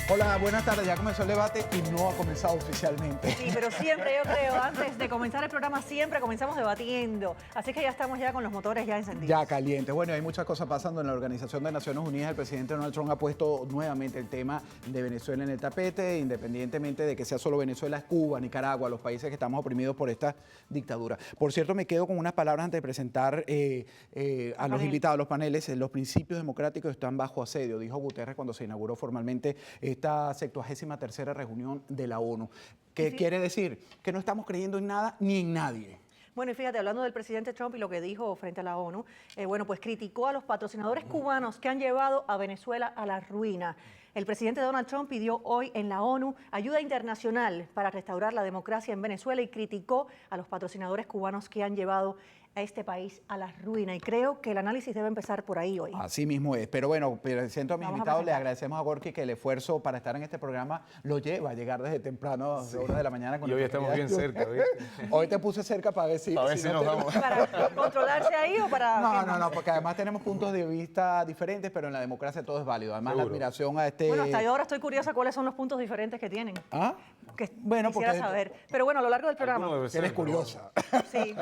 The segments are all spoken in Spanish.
Hola, buenas tardes. Ya comenzó el debate y no ha comenzado oficialmente. Sí, pero siempre, yo creo, antes de comenzar el programa, siempre comenzamos debatiendo. Así que ya estamos ya con los motores ya encendidos. Ya caliente. Bueno, hay muchas cosas pasando en la Organización de Naciones Unidas. El presidente Donald Trump ha puesto nuevamente el tema de Venezuela en el tapete, independientemente de que sea solo Venezuela, es Cuba, Nicaragua, los países que estamos oprimidos por esta dictadura. Por cierto, me quedo con unas palabras antes de presentar a los invitados, a los paneles. Los principios democráticos están bajo asedio, dijo Guterres cuando se inauguró formalmente esta 73ª reunión de la ONU. ¿Qué quiere decir? Que no estamos creyendo en nada ni en nadie. Bueno, y fíjate, hablando del presidente Trump y lo que dijo frente a la ONU, bueno, pues criticó a los patrocinadores cubanos que han llevado a Venezuela a la ruina. El presidente Donald Trump pidió hoy en la ONU ayuda internacional para restaurar la democracia en Venezuela y criticó a los patrocinadores cubanos que han llevado a este país a la ruina. Y creo que el análisis debe empezar por ahí hoy. Así mismo es. Pero bueno, presento a mis invitados. Le agradecemos a Gorky que el esfuerzo para estar en este programa lo lleva a llegar desde temprano, a horas de la mañana. Y hoy estamos bien cerca. Hoy te puse cerca para ver si, nos vamos. ¿Para controlarse ahí o para...? No, porque además tenemos puntos de vista diferentes, pero en la democracia todo es válido. Además, Seguro. la admiración a este... Bueno, hasta ahora estoy curiosa cuáles son los puntos diferentes que tienen. ¿Ah? Que bueno, quisiera porque... saber. Pero bueno, a lo largo del programa. Eres curiosa. Sí.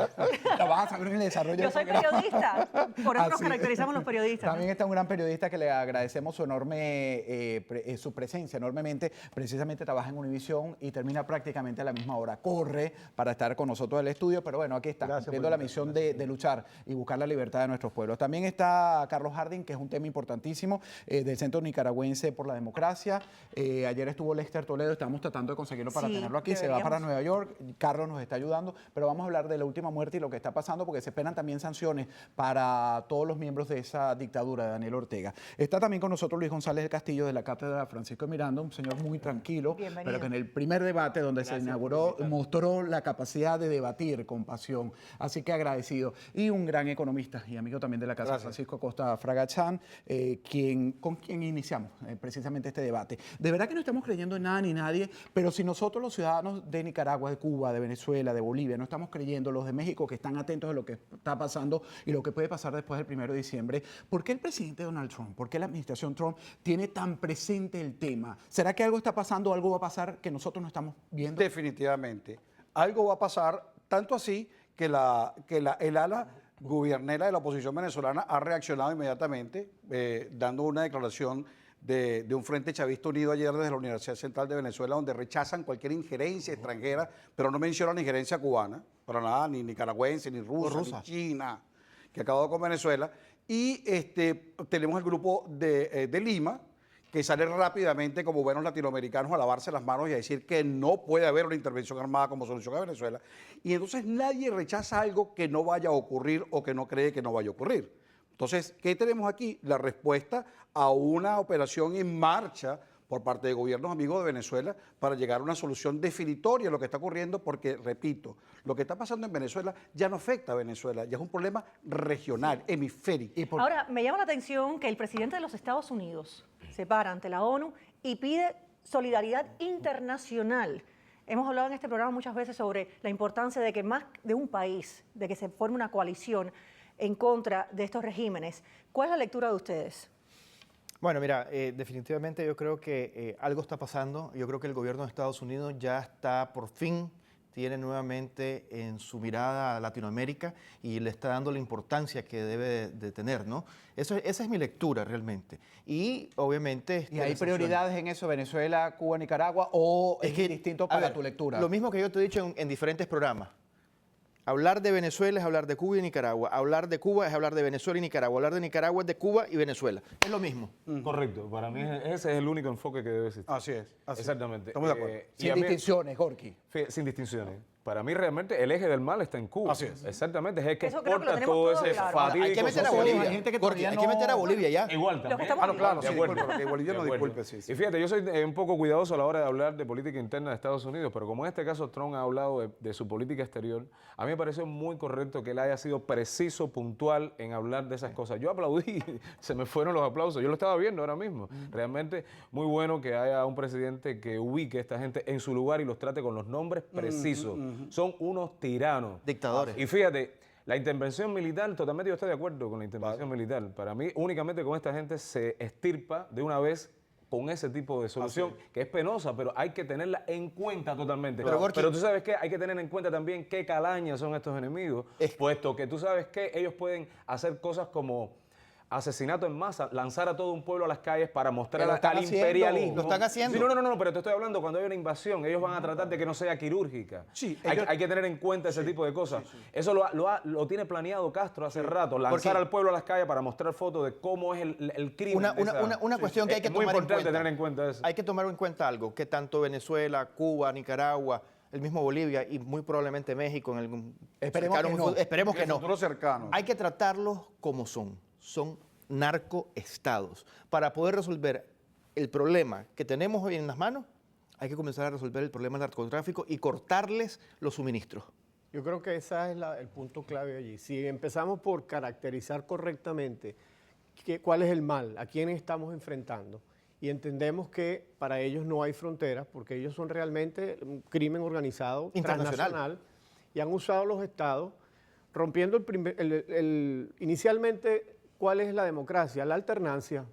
La vas a saber en el desarrollo. Yo soy periodista, por eso nos Así. caracterizamos los periodistas. También está un gran periodista que le agradecemos su enorme su presencia enormemente. Precisamente trabaja en Univisión y termina prácticamente a la misma hora. Corre para estar con nosotros en el estudio, pero bueno, aquí está, cumpliendo la misión de luchar y buscar la libertad de nuestros pueblos. También está Carlos Harding, que es un tema importantísimo, del Centro Nicaragüense por la Democracia. Ayer estuvo Lester Toledo, estamos tratando de conseguirlo para tenerlo aquí. Se va para Nueva York, Carlos nos está ayudando, pero vamos a hablar de la última muerte y lo que está pasando, porque se esperan también sanciones para todos los miembros de esa dictadura de Daniel Ortega. Está también con nosotros Luis González del Castillo de la Cátedra Francisco Miranda, un señor muy tranquilo, pero que en el primer debate donde se inauguró mostró la capacidad de debatir con pasión. Así que agradecido. Y un gran economista y amigo también de la casa, Francisco Costa Fragachán, con quien iniciamos precisamente este debate. De verdad que no estamos creyendo en nada ni nadie, pero si nosotros los ciudadanos de Nicaragua, de Cuba, de Venezuela, de Bolivia, no estamos creyendo, los de México que están atentos a lo que está pasando y lo que puede pasar después del 1 de diciembre, ¿por qué el presidente Donald Trump, por qué la administración Trump tiene tan presente el tema? ¿Será que algo está pasando, algo va a pasar que nosotros no estamos viendo? Definitivamente. Algo va a pasar, tanto así que el ala gubiernera de la oposición venezolana ha reaccionado inmediatamente, dando una declaración de un Frente Chavista Unido ayer desde la Universidad Central de Venezuela, donde rechazan cualquier injerencia extranjera, pero no mencionan injerencia cubana, para nada, ni nicaragüense, ni rusa, ni china, que ha acabado con Venezuela. Y tenemos el grupo de Lima, que sale rápidamente como buenos latinoamericanos a lavarse las manos y a decir que no puede haber una intervención armada como solución a Venezuela. Y entonces nadie rechaza algo que no vaya a ocurrir o que no cree que no vaya a ocurrir. Entonces, ¿qué tenemos aquí? La respuesta a una operación en marcha por parte de gobiernos amigos de Venezuela para llegar a una solución definitoria a lo que está ocurriendo, porque, repito, lo que está pasando en Venezuela ya no afecta a Venezuela, ya es un problema regional, hemisférico. Ahora, me llama la atención que el presidente de los Estados Unidos se para ante la ONU y pide solidaridad internacional. Hemos hablado en este programa muchas veces sobre la importancia de que más de un país, de que se forme una coalición en contra de estos regímenes. ¿Cuál es la lectura de ustedes? Bueno, mira, definitivamente yo creo que algo está pasando. Yo creo que el gobierno de Estados Unidos ya está, por fin, tiene nuevamente en su mirada a Latinoamérica y le está dando la importancia que debe de tener, ¿no? Esa es mi lectura realmente. Y obviamente... ¿Y hay prioridades en eso, Venezuela, Cuba, Nicaragua, o es distinto para tu lectura? Lo mismo que yo te he dicho en diferentes programas. Hablar de Venezuela es hablar de Cuba y Nicaragua. Hablar de Cuba es hablar de Venezuela y Nicaragua. Hablar de Nicaragua es de Cuba y Venezuela. Es lo mismo. Correcto. Para mí ese es el único enfoque que debe existir. Así es. Exactamente. Estamos de acuerdo. Sin distinciones, Gorky. Sin distinciones. Para mí realmente el eje del mal está en Cuba. Así es. Exactamente. Es el que Eso creo que lo exporta tenemos todo todo ese claro. fatídico Hay que meter a socialismo. Bolivia. Hay gente que Gorky, todavía hay que meter a no- Bolivia ya. Igual también. estamos Claro, De sí, acuerdo. disculpe, porque boliviano De acuerdo. disculpe, sí. Y fíjate, yo soy un poco cuidadoso a la hora de hablar de política interna de Estados Unidos, pero como en este caso Trump ha hablado de su política exterior, a mí me pareció muy correcto que él haya sido preciso, puntual en hablar de esas cosas. Yo aplaudí, se me fueron los aplausos, yo lo estaba viendo ahora mismo. Realmente muy bueno que haya un presidente que ubique a esta gente en su lugar y los trate con los nombres precisos. Son unos tiranos. Dictadores. Y fíjate, la intervención militar, totalmente yo estoy de acuerdo con la intervención militar. Para mí, únicamente con esta gente se extirpa de una vez con ese tipo de solución, que es penosa, pero hay que tenerla en cuenta totalmente. Pero, Gorky, pero tú sabes que hay que tener en cuenta también qué calañas son estos enemigos, puesto que tú sabes que ellos pueden hacer cosas como asesinato en masa, lanzar a todo un pueblo a las calles para mostrar al imperialismo. Lo están haciendo. Sí, no, pero te estoy hablando cuando hay una invasión, ellos van a tratar de que no sea quirúrgica. Sí, hay que tener en cuenta ese tipo de cosas. Eso lo tiene planeado Castro hace rato, lanzar al pueblo a las calles para mostrar fotos de cómo es el crimen. Una cuestión que hay que tomar en cuenta. Es muy importante tener en cuenta eso. Hay que tomar en cuenta algo, que tanto Venezuela, Cuba, Nicaragua, el mismo Bolivia y muy probablemente México en algún esperemos que no. Futuro cercano. Hay que tratarlos como son narcoestados. Para poder resolver el problema que tenemos hoy en las manos, hay que comenzar a resolver el problema del narcotráfico y cortarles los suministros. Yo creo que ese es el punto clave allí. Si empezamos por caracterizar correctamente cuál es el mal, a quién estamos enfrentando, y entendemos que para ellos no hay fronteras, porque ellos son realmente un crimen organizado transnacional y han usado los estados, rompiendo inicialmente, ¿cuál es la democracia? La alternancia.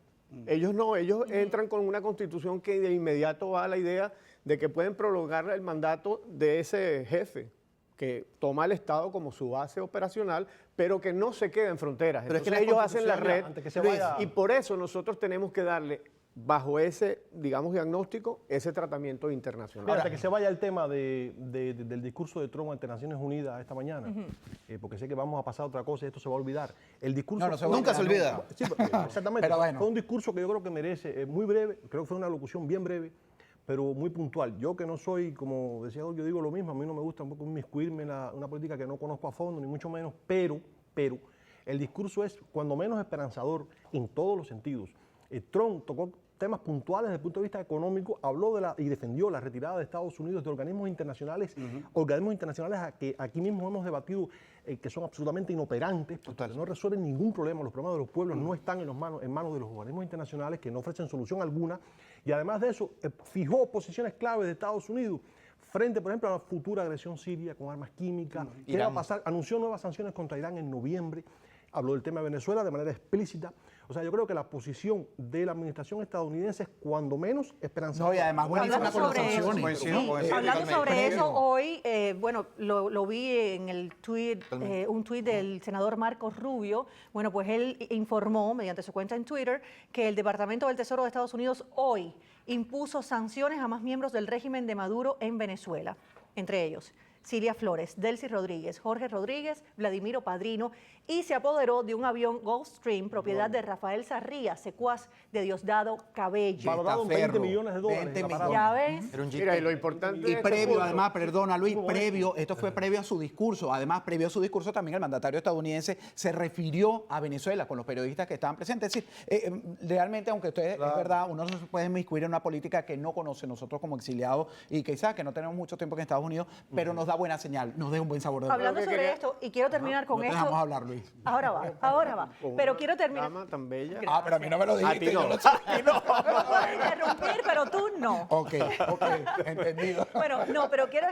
Ellos no, ellos entran con una constitución que de inmediato va a la idea de que pueden prolongar el mandato de ese jefe, que toma el Estado como su base operacional, pero que no se queda en fronteras. Pero entonces ellos hacen la red, y por eso nosotros tenemos que darle, bajo ese, digamos, diagnóstico, ese tratamiento internacional. Mira, hasta que se vaya el tema del discurso de Trump ante Naciones Unidas esta mañana, porque sé que vamos a pasar a otra cosa y esto se va a olvidar. El discurso nunca se olvida. Sí, exactamente. Pero bueno. Fue un discurso que yo creo que merece, muy breve, creo que fue una locución bien breve, pero muy puntual. Yo que no soy, como decía, yo digo lo mismo, a mí no me gusta un poco inmiscuirme en una política que no conozco a fondo, ni mucho menos, pero el discurso es cuando menos esperanzador en todos los sentidos. Trump tocó temas puntuales desde el punto de vista económico, habló y defendió la retirada de Estados Unidos de organismos internacionales, que aquí mismo hemos debatido que son absolutamente inoperantes, porque no resuelven ningún problema. Los problemas de los pueblos no están en manos de los organismos internacionales, que no ofrecen solución alguna, y además de eso, fijó posiciones claves de Estados Unidos frente, por ejemplo, a la futura agresión siria con armas químicas. ¿Qué va a pasar? Anunció nuevas sanciones contra Irán en noviembre. Habló del tema de Venezuela de manera explícita. O sea, yo creo que la posición de la administración estadounidense es cuando menos esperanzadora. No, y además buenísima con las sanciones. Hablando sobre eso, hoy, bueno, lo vi en el tweet, un tuit del senador Marcos Rubio. Bueno, pues él informó, mediante su cuenta en Twitter, que el Departamento del Tesoro de Estados Unidos hoy impuso sanciones a más miembros del régimen de Maduro en Venezuela, entre ellos Cilia Flores, Delcy Rodríguez, Jorge Rodríguez, Vladimiro Padrino, y se apoderó de un avión Gulfstream, propiedad de Rafael Sarría, secuaz de Diosdado Cabello. Valorado en $20 millones. 20 millones. ¿Ya ves? Mira, y lo importante Y de este previo, punto- además, perdona Luis, esto fue previo a su discurso. Además, previo a su discurso también el mandatario estadounidense se refirió a Venezuela con los periodistas que estaban presentes. Es decir, realmente, aunque ustedes, es verdad, uno no se puede inmiscuir en una política que no conoce nosotros como exiliados y quizás que no tenemos mucho tiempo en Estados Unidos, pero nos da buena señal, nos deja un buen sabor de boca. Hablando que sobre quería- esto, y quiero terminar con No te esto. dejamos hablar, Luis. Ahora va. con Pero una quiero terminar. dama tan bella. Pero a mí no me lo dijiste. ti no. Yo lo sé. No puedo interrumpir, pero tú no. Ok, entendido. Bueno, no, pero quiero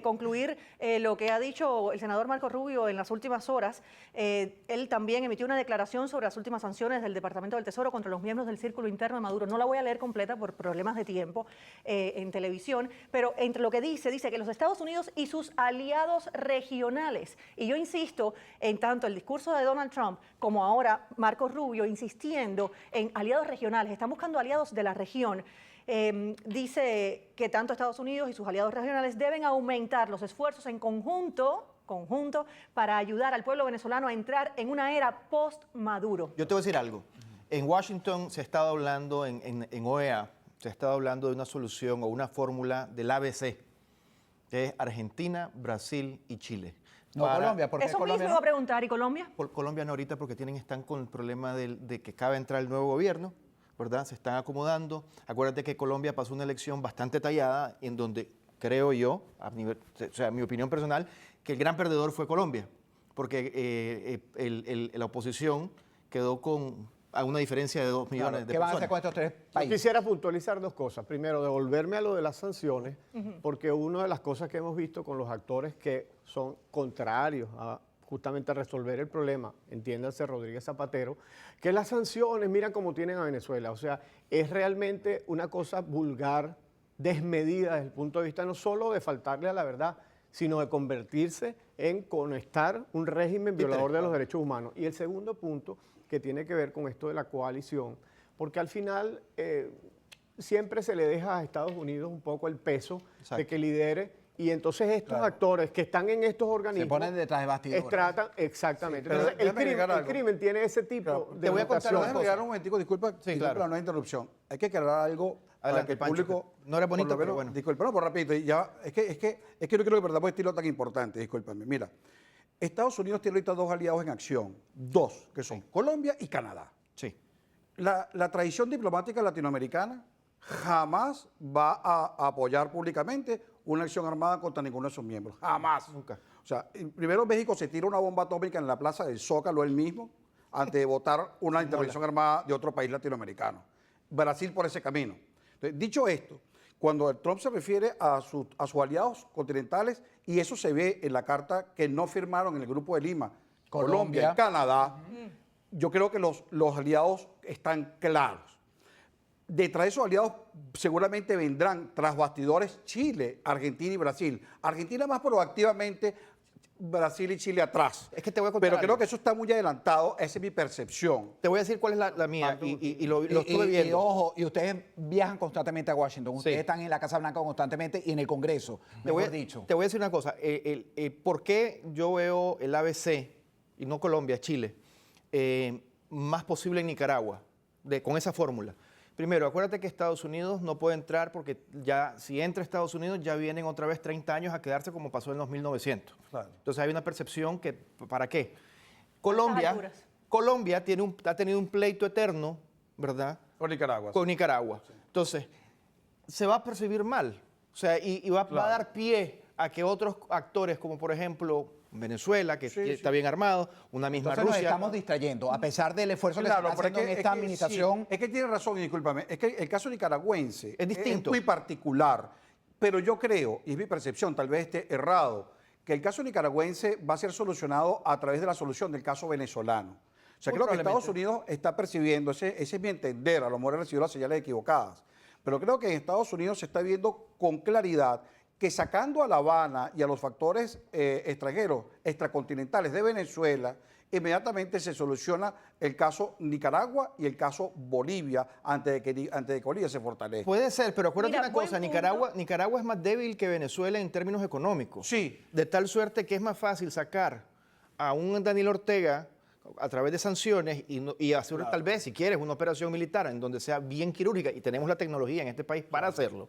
concluir lo que ha dicho el senador Marco Rubio en las últimas horas. Él también emitió una declaración sobre las últimas sanciones del Departamento del Tesoro contra los miembros del Círculo Interno de Maduro. No la voy a leer completa por problemas de tiempo en televisión, pero entre lo que dice que los Estados Unidos y sus aliados regionales, y yo insisto en tanto el discurso de Donald Trump como ahora Marco Rubio insistiendo en aliados regionales, están buscando aliados de la región. Dice que tanto Estados Unidos y sus aliados regionales deben aumentar los esfuerzos en conjunto para ayudar al pueblo venezolano a entrar en una era post-Maduro. Yo te voy a decir algo. En Washington se ha estado hablando, en OEA, se ha estado hablando de una solución o una fórmula del ABC, que es Argentina, Brasil y Chile. No, Colombia, porque Eso Colombia mismo no. iba a preguntar, ¿y Colombia? Colombia no ahorita porque están con el problema de que acaba de entrar el nuevo gobierno, ¿verdad? Se están acomodando. Acuérdate que Colombia pasó una elección bastante tallada en donde creo yo, mi opinión personal, que el gran perdedor fue Colombia, porque la oposición quedó a una diferencia de 2 millones Claro, de ¿qué van a personas. hacer con estos tres Yo países? quisiera puntualizar dos cosas. Primero, devolverme a lo de las sanciones, porque una de las cosas que hemos visto con los actores que son contrarios a justamente a resolver el problema, entiéndase Rodríguez Zapatero, que las sanciones, mira cómo tienen a Venezuela. O sea, es realmente una cosa vulgar, desmedida desde el punto de vista no solo de faltarle a la verdad, sino de convertirse en conectar un régimen violador de los derechos humanos. Y el segundo punto, que tiene que ver con esto de la coalición, porque al final siempre se le deja a Estados Unidos un poco el peso de que lidere. Y entonces estos actores que están en estos organismos... Se ponen detrás de bastidores. Tratan, exactamente. Sí, entonces, el crimen tiene ese tipo de Te voy a contar, mutación. déjame llegar un momentico, disculpa la no interrupción. Hay que aclarar algo para que el Pancho, público... no era bonito, por lo pero menos- bueno. Disculpa, no, por rapidito. Ya, es que no quiero que perdamos este hilo tan importante, discúlpame. Mira, Estados Unidos tiene ahorita 2 aliados en acción. 2, que son Colombia y Canadá. Sí. La tradición diplomática latinoamericana jamás va a apoyar públicamente una acción armada contra ninguno de sus miembros. Jamás. Nunca. O sea, primero México se tira una bomba atómica en la plaza del Zócalo él mismo antes de votar una intervención armada de otro país latinoamericano. Brasil por ese camino. Entonces, dicho esto, cuando Trump se refiere a sus aliados continentales, y eso se ve en la carta que no firmaron en el Grupo de Lima, Colombia y Canadá, yo creo que los aliados están claros. Detrás de esos aliados seguramente vendrán tras bastidores Chile, Argentina y Brasil. Argentina más proactivamente, Brasil y Chile atrás. Es que te voy a contar Pero creo algo. que eso está muy adelantado, esa es mi percepción. Te voy a decir cuál es la mía y lo estuve Y viendo. ojo, y ustedes viajan constantemente a Washington, ustedes Sí. están en la Casa Blanca constantemente y en el Congreso, mejor dicho. Te voy a decir una cosa. ¿Por qué yo veo el ABC, y no Colombia, Chile, más posible en Nicaragua, con esa fórmula? Primero, acuérdate que Estados Unidos no puede entrar porque ya si entra Estados Unidos ya vienen otra vez 30 años a quedarse como pasó en los 1900. Claro. Entonces hay una percepción que, ¿para qué? alturas. Colombia ha tenido un pleito eterno, ¿verdad? Con Nicaragua. Con Nicaragua. Entonces, se va a percibir mal. O sea, y va a dar pie a que otros actores, como por ejemplo Venezuela, que está bien armado, una misma Entonces nos Rusia. estamos distrayendo, a pesar del esfuerzo que se Claro, está pero haciendo en esta administración. sí, es que tiene razón, y discúlpame, es que el caso nicaragüense Es distinto. muy particular, pero yo creo, y es mi percepción, tal vez esté errado, que el caso nicaragüense va a ser solucionado a través de la solución del caso venezolano. O sea, Muy creo que probablemente. Estados Unidos está percibiendo, ese es mi entender, a lo mejor he recibido las señales equivocadas, pero creo que en Estados Unidos se está viendo con claridad que sacando a La Habana y a los factores extranjeros, extracontinentales de Venezuela, inmediatamente se soluciona el caso Nicaragua y el caso Bolivia antes de que Bolivia se fortalezca. Puede ser, pero acuérdate Mira, una cosa, buen Nicaragua es más débil que Venezuela en términos económicos. Sí. De tal suerte que es más fácil sacar a un Daniel Ortega a través de sanciones y hacer tal vez, si quieres, una operación militar en donde sea bien quirúrgica, y tenemos la tecnología en este país para hacerlo,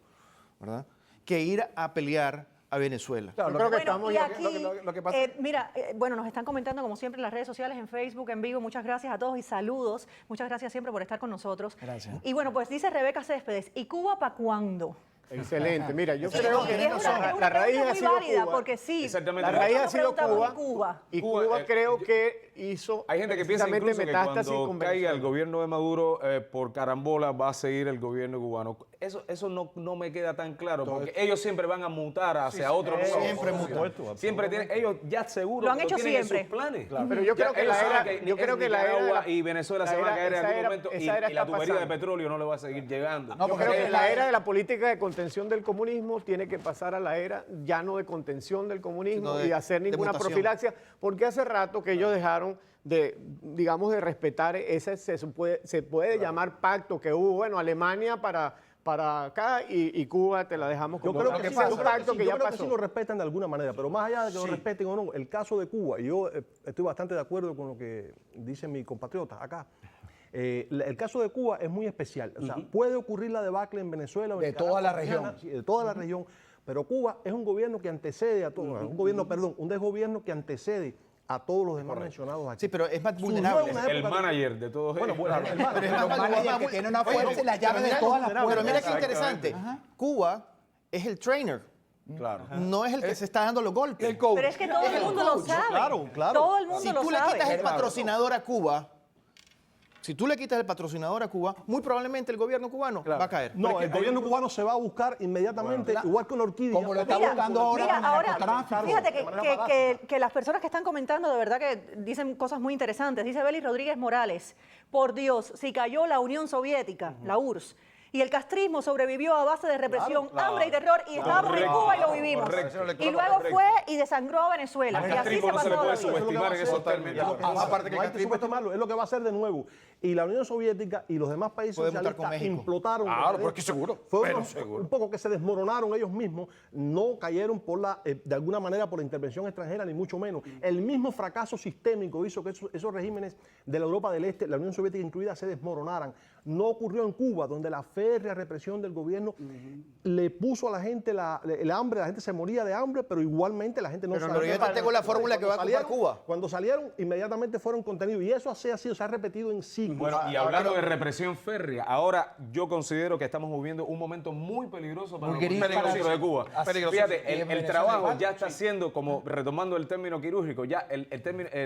¿verdad? Que ir a pelear a Venezuela. Claro, Yo creo que Bueno, estamos y ya- aquí, lo que pasa- mira, bueno, nos están comentando como siempre en las redes sociales, en Facebook, en vivo. Muchas gracias a todos y saludos. Muchas gracias siempre por estar con nosotros. Gracias. Y bueno, pues dice Rebeca Céspedes, ¿y Cuba para cuándo? Excelente. Mira, yo Sí, creo y que es una la raíz pregunta ha muy sido válida, Cuba. porque sí. Exactamente. La raíz ha sido Preguntamos, Cuba. ¿y Cuba? Y Cuba, Cuba creo que hizo Hay gente que piensa precisamente incluso que metástasis cuando con caiga el Venezuela. gobierno de Maduro, por carambola va a seguir el gobierno cubano. Eso no me queda tan claro, porque ellos siempre van a mutar hacia otro lado. siempre mutan. Siempre tienen, ellos ya seguro Lo han que hecho tienen en siempre. sus planes. Pero yo creo que ellos la saben era- yo creo que la era de Nicaragua la- y Venezuela la se van a era- caer en esa algún era- momento esa y era la está tubería de pasando. petróleo no le va a seguir llegando. No, Yo porque creo que es la era de la política de contención del comunismo tiene que pasar a la era ya no de contención del comunismo Sino de- y hacer de ninguna mutación. profilaxia, porque hace rato que ellos dejaron de, digamos, de respetar ese, se puede llamar pacto que hubo, bueno, Alemania para acá y Cuba te la dejamos Yo como creo lo que que sí, pasa. yo un creo que pacto sí, que yo ya creo que sí pasó. lo respetan de alguna manera, pero más allá de que lo respeten o no, el caso de Cuba, y yo estoy bastante de acuerdo con lo que dicen mis compatriotas acá. El caso de Cuba es muy especial. O sea, puede ocurrir la debacle en Venezuela o en De Nicaragua toda la mañana, región. sí, de toda la región. Pero Cuba es un gobierno que antecede a todo, un desgobierno que antecede a todos los demás mencionados aquí. Sí, pero es más Surgió vulnerable. una El época- manager de todos ellos. Bueno, el manager. Pero es Los más managers vulnerable. que tienen una fuerza y la llave de mira- todas las Pero mira puertas. qué interesante. Cuba es el trainer, Claro. no es el que se está dando los golpes. El coach. Pero es que todo el mundo lo sabe. Claro, claro. Todo el mundo Si lo tú le sabe. quitas el patrocinador a Cuba, Si tú le quitas el patrocinador a Cuba, muy probablemente el gobierno cubano va a caer. No, el gobierno cubano se va a buscar inmediatamente, igual que una orquídea. Como lo está buscando ahora con el narcotráfico. Fíjate que las personas que están comentando de verdad que dicen cosas muy interesantes. Dice Belis Rodríguez Morales, por Dios, si cayó la Unión Soviética, la URSS, y el castrismo sobrevivió a base de represión, hambre y terror, y estábamos en Cuba y lo vivimos. Y luego fue y desangró a Venezuela. Al Y así se castrismo no se le pasó puede la vida. subestimar en esos términos. Aparte que no hay que subestimarlo, es lo que va a hacer de nuevo. Y la Unión Soviética y los demás países Puede montar socialistas con México. implotaron. Claro, porque seguro. Fue un poco que se desmoronaron ellos mismos, no cayeron de alguna manera por la intervención extranjera, ni mucho menos. El mismo fracaso sistémico hizo que esos regímenes de la Europa del Este, la Unión Soviética incluida, se desmoronaran. No ocurrió en Cuba, donde la férrea represión del gobierno le puso a la gente el hambre, la gente se moría de hambre, pero igualmente la gente no sabía. Pero yo te tengo la fórmula que va a ocupar Cuba. Cuando salieron, inmediatamente fueron contenidos. Y eso se ha repetido en ciclos. Bueno, y hablando de represión férrea, ahora yo considero que estamos viviendo un momento muy peligroso para los ciudadanos de Cuba. Fíjate, el trabajo ya está siendo, como retomando el término quirúrgico, ya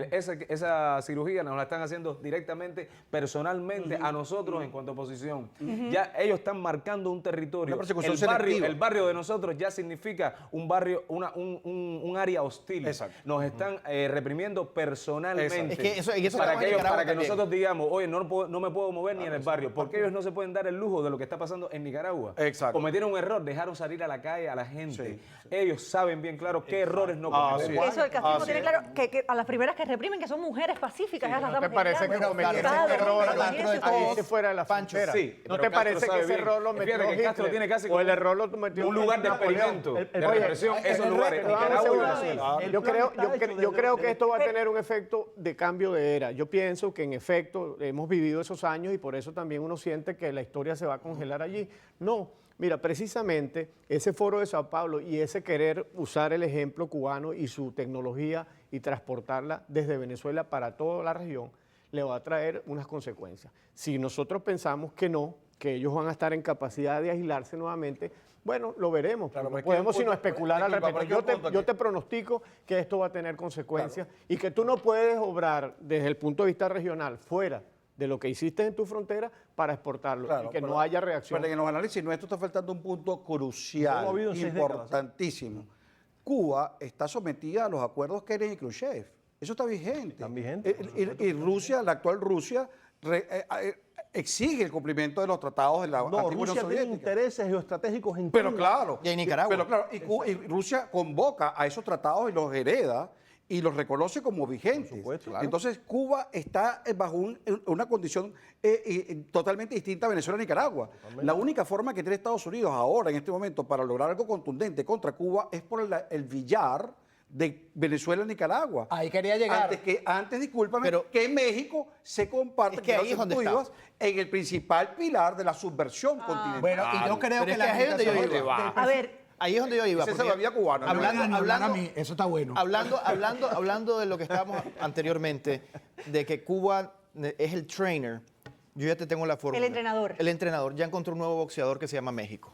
esa cirugía nos la están haciendo directamente, personalmente, a nosotros en cuanto a oposición. Ya ellos están marcando un territorio. El barrio de nosotros ya significa un barrio, un área hostil. Exacto. Nos están reprimiendo personalmente. Es que eso para que nosotros digamos, oye, no me puedo mover ni en el barrio, porque ellos no se pueden dar el lujo de lo que está pasando en Nicaragua. Exacto. Cometieron un error, dejaron salir a la calle a la gente. Ellos saben bien claro qué errores no cometieron. Eso el castrismo tiene claro que a las primeras que reprimen, que son mujeres pacíficas, ya las ¿No te estamos parece que mirando. cometieron Claro, ese error imagínense ahí todos. se fuera de la frontera? Sí, ¿No pero te Castro parece sabe que ese bien. error lo metió Fíjate que Castro Hitler? tiene casi O el como error lo metió un lugar de Napoleón? experimento de Oye, represión esos lugares, pero vamos a Nicaragua y hacer Venezuela. una- Yo creo que esto va a tener un efecto de cambio de era. Yo pienso que en efecto hemos vivido esos años y por eso también uno siente que la historia se va a congelar allí. No, mira, precisamente ese foro de Sao Paulo y ese querer usar el ejemplo cubano y su tecnología y transportarla desde Venezuela para toda la región le va a traer unas consecuencias. Si nosotros pensamos que no, que ellos van a estar en capacidad de aislarse nuevamente, bueno, lo veremos. Claro, no pero podemos es que sino un punto- especular al disculpa, respecto. pero es que un punto Yo aquí. te pronostico que esto va a tener consecuencias y que tú no puedes obrar desde el punto de vista regional fuera de lo que hiciste en tu frontera para exportarlo Claro, y que pero- no haya reacción. Pero en los análisis nuestros está faltando un punto crucial, No lo ha habido en 6 décadas. importantísimo. Cuba está sometida a los acuerdos Kennedy y Khrushchev. Eso está vigente. Están vigentes, Y Rusia, la actual Rusia, exige el cumplimiento de los tratados de la No, antigua Unión Rusia tiene Soviética. intereses geoestratégicos en Pero Cuba. claro. Y en Nicaragua. Pero claro, y Rusia convoca a esos tratados y los hereda y los reconoce como vigentes. supuesto, claro. Entonces, Cuba está bajo una condición totalmente distinta a Venezuela y Nicaragua. La única forma que tiene Estados Unidos ahora, en este momento, para lograr algo contundente contra Cuba es por el billar de Venezuela y Nicaragua. Ahí quería llegar. Antes, discúlpame, Pero- que México se comparte Es que ahí es donde tú está. ibas, en el principal pilar de la subversión continental. Bueno, y yo creo Pero que es la que ahí es donde yo administración iba. A ver, Ahí es donde yo iba. Esa es porque la vía cubana, ¿no? Hablando, a mí, eso está bueno. hablando de lo que estábamos anteriormente, de que Cuba es el trainer, yo ya te tengo la fórmula. El entrenador. El entrenador. Ya encontró un nuevo boxeador que se llama México.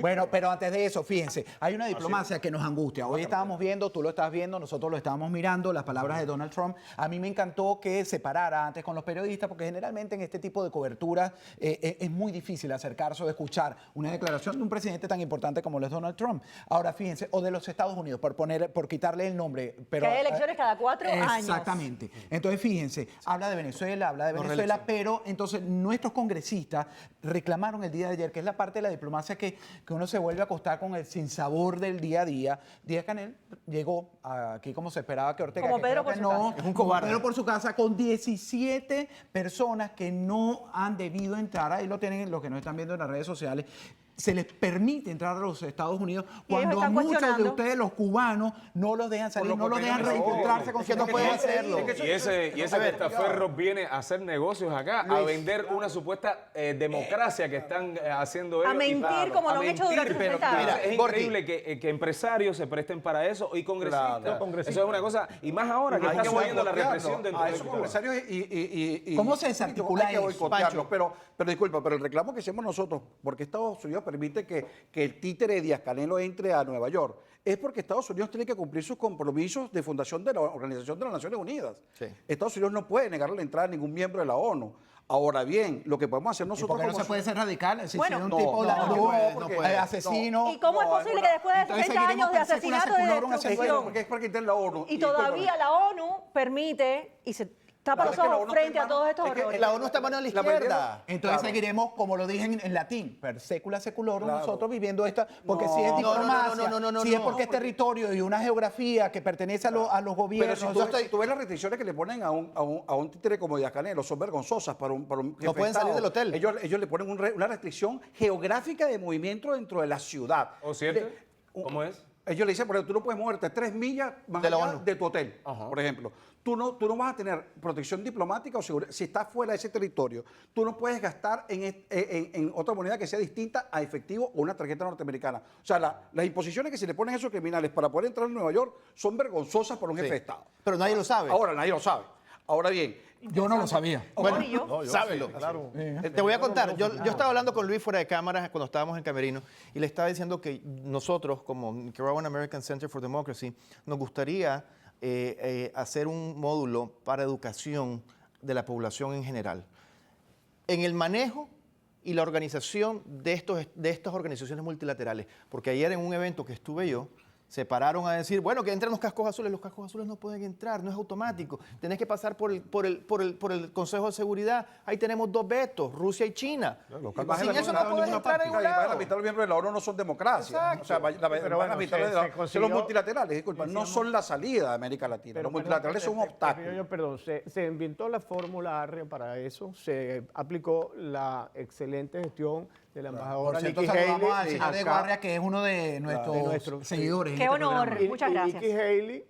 Bueno, pero antes de eso, fíjense, hay una diplomacia que nos angustia. Hoy estábamos viendo, tú lo estás viendo, nosotros lo estábamos mirando, las palabras de Donald Trump. A mí me encantó que se parara antes con los periodistas, porque generalmente en este tipo de coberturas es muy difícil acercarse o escuchar una declaración de un presidente tan importante como lo es Donald Trump. Ahora, fíjense, o de los Estados Unidos, por quitarle el nombre. Pero, que hay elecciones cada 4 años. Exactamente. Entonces, fíjense, habla de Venezuela, pero entonces nuestros congresistas reclamaron el día de ayer, que es la parte de la diplomacia que uno se vuelve a acostar con el sinsabor del día a día. Díaz-Canel llegó aquí como se esperaba que Ortega. Como que Pedro creo por que su no, casa. Es un como cobarde. Pedro por su casa, con 17 personas que no han debido entrar. Ahí lo tienen los que nos están viendo en las redes sociales. Se les permite entrar a los Estados Unidos Y ellos cuando a están muchos de cuestionando. ustedes, los cubanos, no los dejan salir, no los dejan reencontrarse con Es que sus no pueden familiares. hacerlo. Y ese testaferro viene a hacer negocios acá, a vender una supuesta democracia que están haciendo ellos. A mentir como lo han hecho durante 60 años. Es Borgi. increíble que empresarios se presten para eso y congresistas. Claro. Eso es una cosa, y más ahora que Hay está que subiendo la boicotearlo represión dentro a de esos Cuba. empresarios y ¿Cómo se desarticula hay que eso, boicotearlos. Pancho? Pero disculpa, pero el reclamo que hacemos nosotros, porque Estados Unidos permite que el títere de Díaz-Canel entre a Nueva York, es porque Estados Unidos tiene que cumplir sus compromisos de fundación de la Organización de las Naciones Unidas. Sí. Estados Unidos no puede negarle la entrada a ningún miembro de la ONU. Ahora bien, lo que podemos hacer ¿Y nosotros por qué no como se puede ser radical? Si Bueno, es un no, tipo no, ladrón, no puede, asesino. ¿Y cómo es posible que después de Entonces 60 años seguiremos de per secula asesinato y de seculorum haciendo destrucción, porque es para quitar la ONU. y todavía la ONU permite y se tapa los ojos frente a todos estos horrores? La ONU está mano a la La mayoría- izquierda. Entonces Claro. seguiremos, como lo dije en latín, per secula seculorum, Claro. nosotros viviendo esta, porque No, si es no, diplomacia, no, si es porque es territorio y una geografía que pertenece a los Pero gobiernos. si tú ves las restricciones que le ponen a un títere como Díaz Canel, son vergonzosas para un jefe No pueden de salir Estado. del hotel. Ellos le ponen una restricción geográfica de movimiento dentro de la ciudad. ¿O cierto? ¿Cómo es? Ellos le dicen, por ejemplo, tú no puedes moverte 3 millas más De la allá ONU. de tu hotel, por ejemplo. Tú no vas a tener protección diplomática o seguridad. Si estás fuera de ese territorio, tú no puedes gastar en otra moneda que sea distinta a efectivo o una tarjeta norteamericana. O sea, las imposiciones que se le ponen a esos criminales para poder entrar a Nueva York son vergonzosas para un jefe de Estado. Pero nadie lo sabe. Ahora, nadie lo sabe. Ahora bien, Yo no lo sabía. Bueno, ¿Y yo? sábelo. Claro. Te voy a contar, yo estaba hablando con Luis fuera de cámaras cuando estábamos en Camerino y le estaba diciendo que nosotros, como Nicaraguan American Center for Democracy, nos gustaría hacer un módulo para educación de la población en general. En el manejo y la organización de estas organizaciones multilaterales. Porque ayer en un evento que estuve yo, se pararon a decir, bueno, que entren los cascos azules no pueden entrar, no es automático, tenés que pasar por el Consejo de Seguridad, ahí tenemos 2 vetos, Rusia y China. Sin eso no puedes entrar en un la lado. mitad de los miembros de la ONU no son democracias. Exacto. O sea, Pero bueno, la mitad se de los consiguió- multilaterales, disculpa, no son la salida de América Latina. Los multilaterales son un obstáculo. Perdón, se inventó la fórmula ARRE para eso, se aplicó la excelente gestión de la Por embajadora cierto, Nikki saludamos al Haley. señor de acá. Guardia, que es uno de nuestros seguidores. en Qué este honor. programa. Muchas gracias. Nikki Haley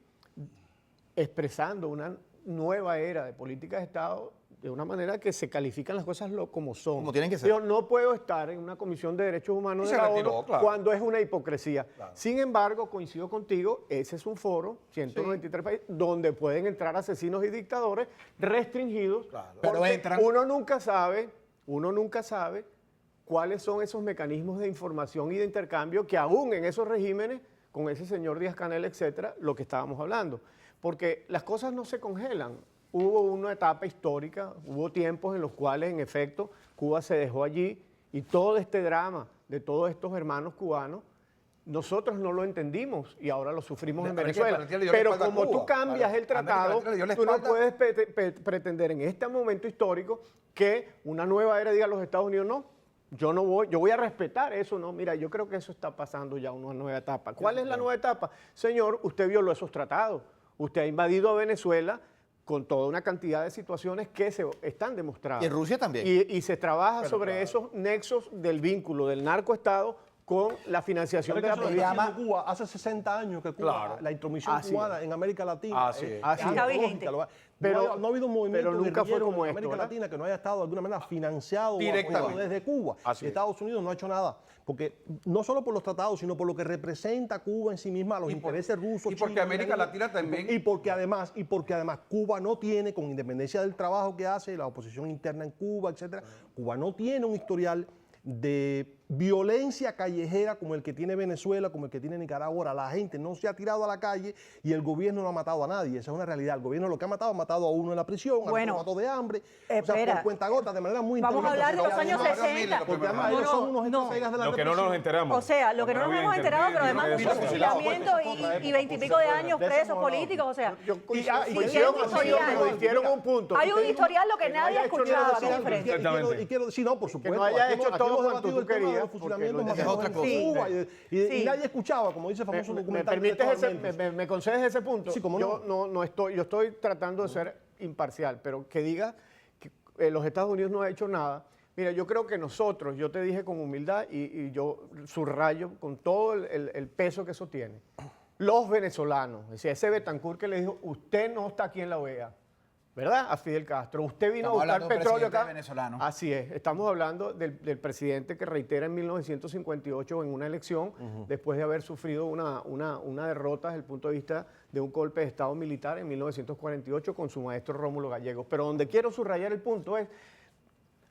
expresando una nueva era de política de Estado de una manera que se califican las cosas como son. Como tienen que ser. Yo no puedo estar en una comisión de derechos humanos Y de se la retiró, ONU claro. cuando es una hipocresía. Sin embargo, coincido contigo, ese es un foro, 193 países, donde pueden entrar asesinos y dictadores restringidos. Pero porque entran. uno nunca sabe cuáles son esos mecanismos de información y de intercambio que aún en esos regímenes, con ese señor Díaz Canel, etcétera, lo que estábamos hablando. Porque las cosas no se congelan. Hubo una etapa histórica, hubo tiempos en los cuales, en efecto, Cuba se dejó allí y todo este drama de todos estos hermanos cubanos, nosotros no lo entendimos y ahora lo sufrimos en Venezuela. Valentín le dio la Pero espalda a como tú Cuba. cambias el América tratado, Latina le dio la tú no espalda. puedes pretender en este momento histórico que una nueva era diga a los Estados Unidos, no, yo voy a respetar eso, no, mira, yo creo que eso está pasando ya una nueva etapa. ¿Cuál es la nueva etapa? Señor, usted violó esos tratados, usted ha invadido a Venezuela con toda una cantidad de situaciones que se están demostradas. Y en Rusia también. Y se trabaja sobre esos nexos del vínculo del narcoestado con la financiación Pero de es la que eso lo está política. haciendo Cuba hace 60 años que Cuba, Claro. la intromisión Así cubana es. en América Latina Así es. Así es. Está vigente. Pero no ha habido un movimiento pero nunca fue guerrillero como en esto, América ¿verdad? Latina que no haya estado de alguna manera financiado o Directamente. apoyado desde Cuba. Así Y es. Estados Unidos no ha hecho nada. Porque no solo por los tratados, sino por lo que representa Cuba en sí misma, los intereses rusos. y porque chinos, América iraníes, Latina también- Y porque además Cuba no tiene, con independencia del trabajo que hace, la oposición interna en Cuba, etcétera, Cuba no tiene un historial de violencia callejera como el que tiene Venezuela, como el que tiene Nicaragua. Ahora, la gente no se ha tirado a la calle y el gobierno no ha matado a nadie. Esa es una realidad. El gobierno lo que ha matado a uno en la prisión, a Bueno, otro lo mató de hambre, o sea, espera. por cuentagotas, de manera muy Vamos a hablar de los inteligente. años Además, 60. Porque además No, ellos son unos no. estrategas de la Lo que no nos represión. enteramos. O sea, lo que no nos había hemos enterado, pero intermedio, además no mucho había fusilamiento y 20 y pico de años presos políticos, o sea, Coincidieron sí, contigo, sí, pero difieron un punto. hay un historial lo que Que no nadie ha haya hecho escuchado, nada que es de diferente. Exactamente. Sí, no, por supuesto. no haya Aquí hecho hemos todo debatido cuanto el tú tema de querías, los fusilamientos porque masivos es otra en cosa. Cuba, y nadie escuchaba, como dice el famoso ¿Me documental. de permites Héctor ese, Armentia. me concedes ese punto? Sí, cómo yo no. no estoy, yo estoy tratando de ser imparcial, pero que diga que los Estados Unidos no ha hecho nada. Mira, yo creo que nosotros, yo te dije con humildad y yo subrayo con todo el peso que eso tiene. Los venezolanos, es decir, ese Betancourt que le dijo, usted no está aquí en la OEA, ¿verdad? A Fidel Castro. Usted vino Estamos a buscar hablando de un petróleo presidente acá. venezolano. Así es. Estamos hablando del presidente que reitera en 1958 en una elección, después de haber sufrido una derrota desde el punto de vista de un golpe de Estado militar en 1948 con su maestro Rómulo Gallegos. Pero donde quiero subrayar el punto es,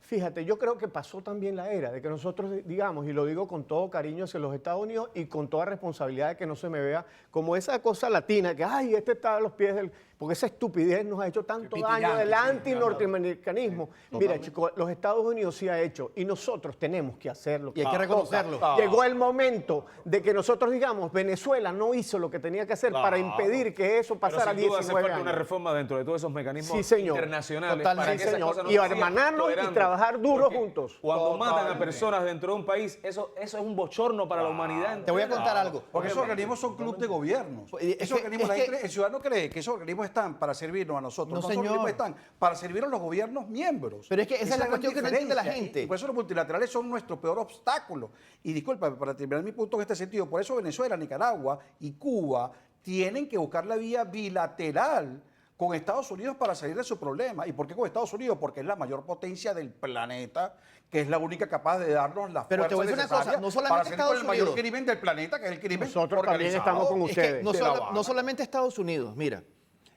Fíjate, yo creo que pasó también la era de que nosotros digamos, y lo digo con todo cariño hacia los Estados Unidos y con toda responsabilidad de que no se me vea como esa cosa latina, que ay, este está a los pies del... Porque esa estupidez nos ha hecho tanto daño del anti-norteamericanismo. Mira, chicos, los Estados Unidos sí ha hecho y nosotros tenemos que hacerlo. Y hay que reconocerlo. Llegó el momento de que nosotros digamos, Venezuela no hizo lo que tenía que hacer para impedir que eso Pero pasara sin duda hace 19 falta una años. reforma dentro de todos esos mecanismos Sí, señor. internacionales Totalmente. para que Sí, esas señor. cosas no Y se sigan hermanarnos y tolerando. trabajar duro Porque juntos. Cuando matan a Totalmente. personas dentro de un país, eso es un bochorno para la humanidad. Te voy a entera. contar algo. Porque esos organismos son clubes de gobiernos. Es Esos que- organismos, es que- el ciudadano cree que esos organismos están para servirnos a nosotros. No, esos señor. organismos están para servir a los gobiernos miembros. Pero es que esa es la gran cuestión que no entiende la diferencia. gente. Y por eso los multilaterales son nuestro peor obstáculo. Y disculpa, para terminar mi punto en este sentido, por eso Venezuela, Nicaragua y Cuba tienen que buscar la vía bilateral con Estados Unidos para salir de su problema. ¿Y por qué con Estados Unidos? Porque es la mayor potencia del planeta, que es la única capaz de darnos las Pero te voy a fuerzas decir una cosa, necesarias no solamente para hacer con Estados el mayor Unidos. crimen del planeta, que es el crimen Nosotros también organizado. estamos con Es que ustedes. no, De La Habana. no solamente Estados Unidos, mira,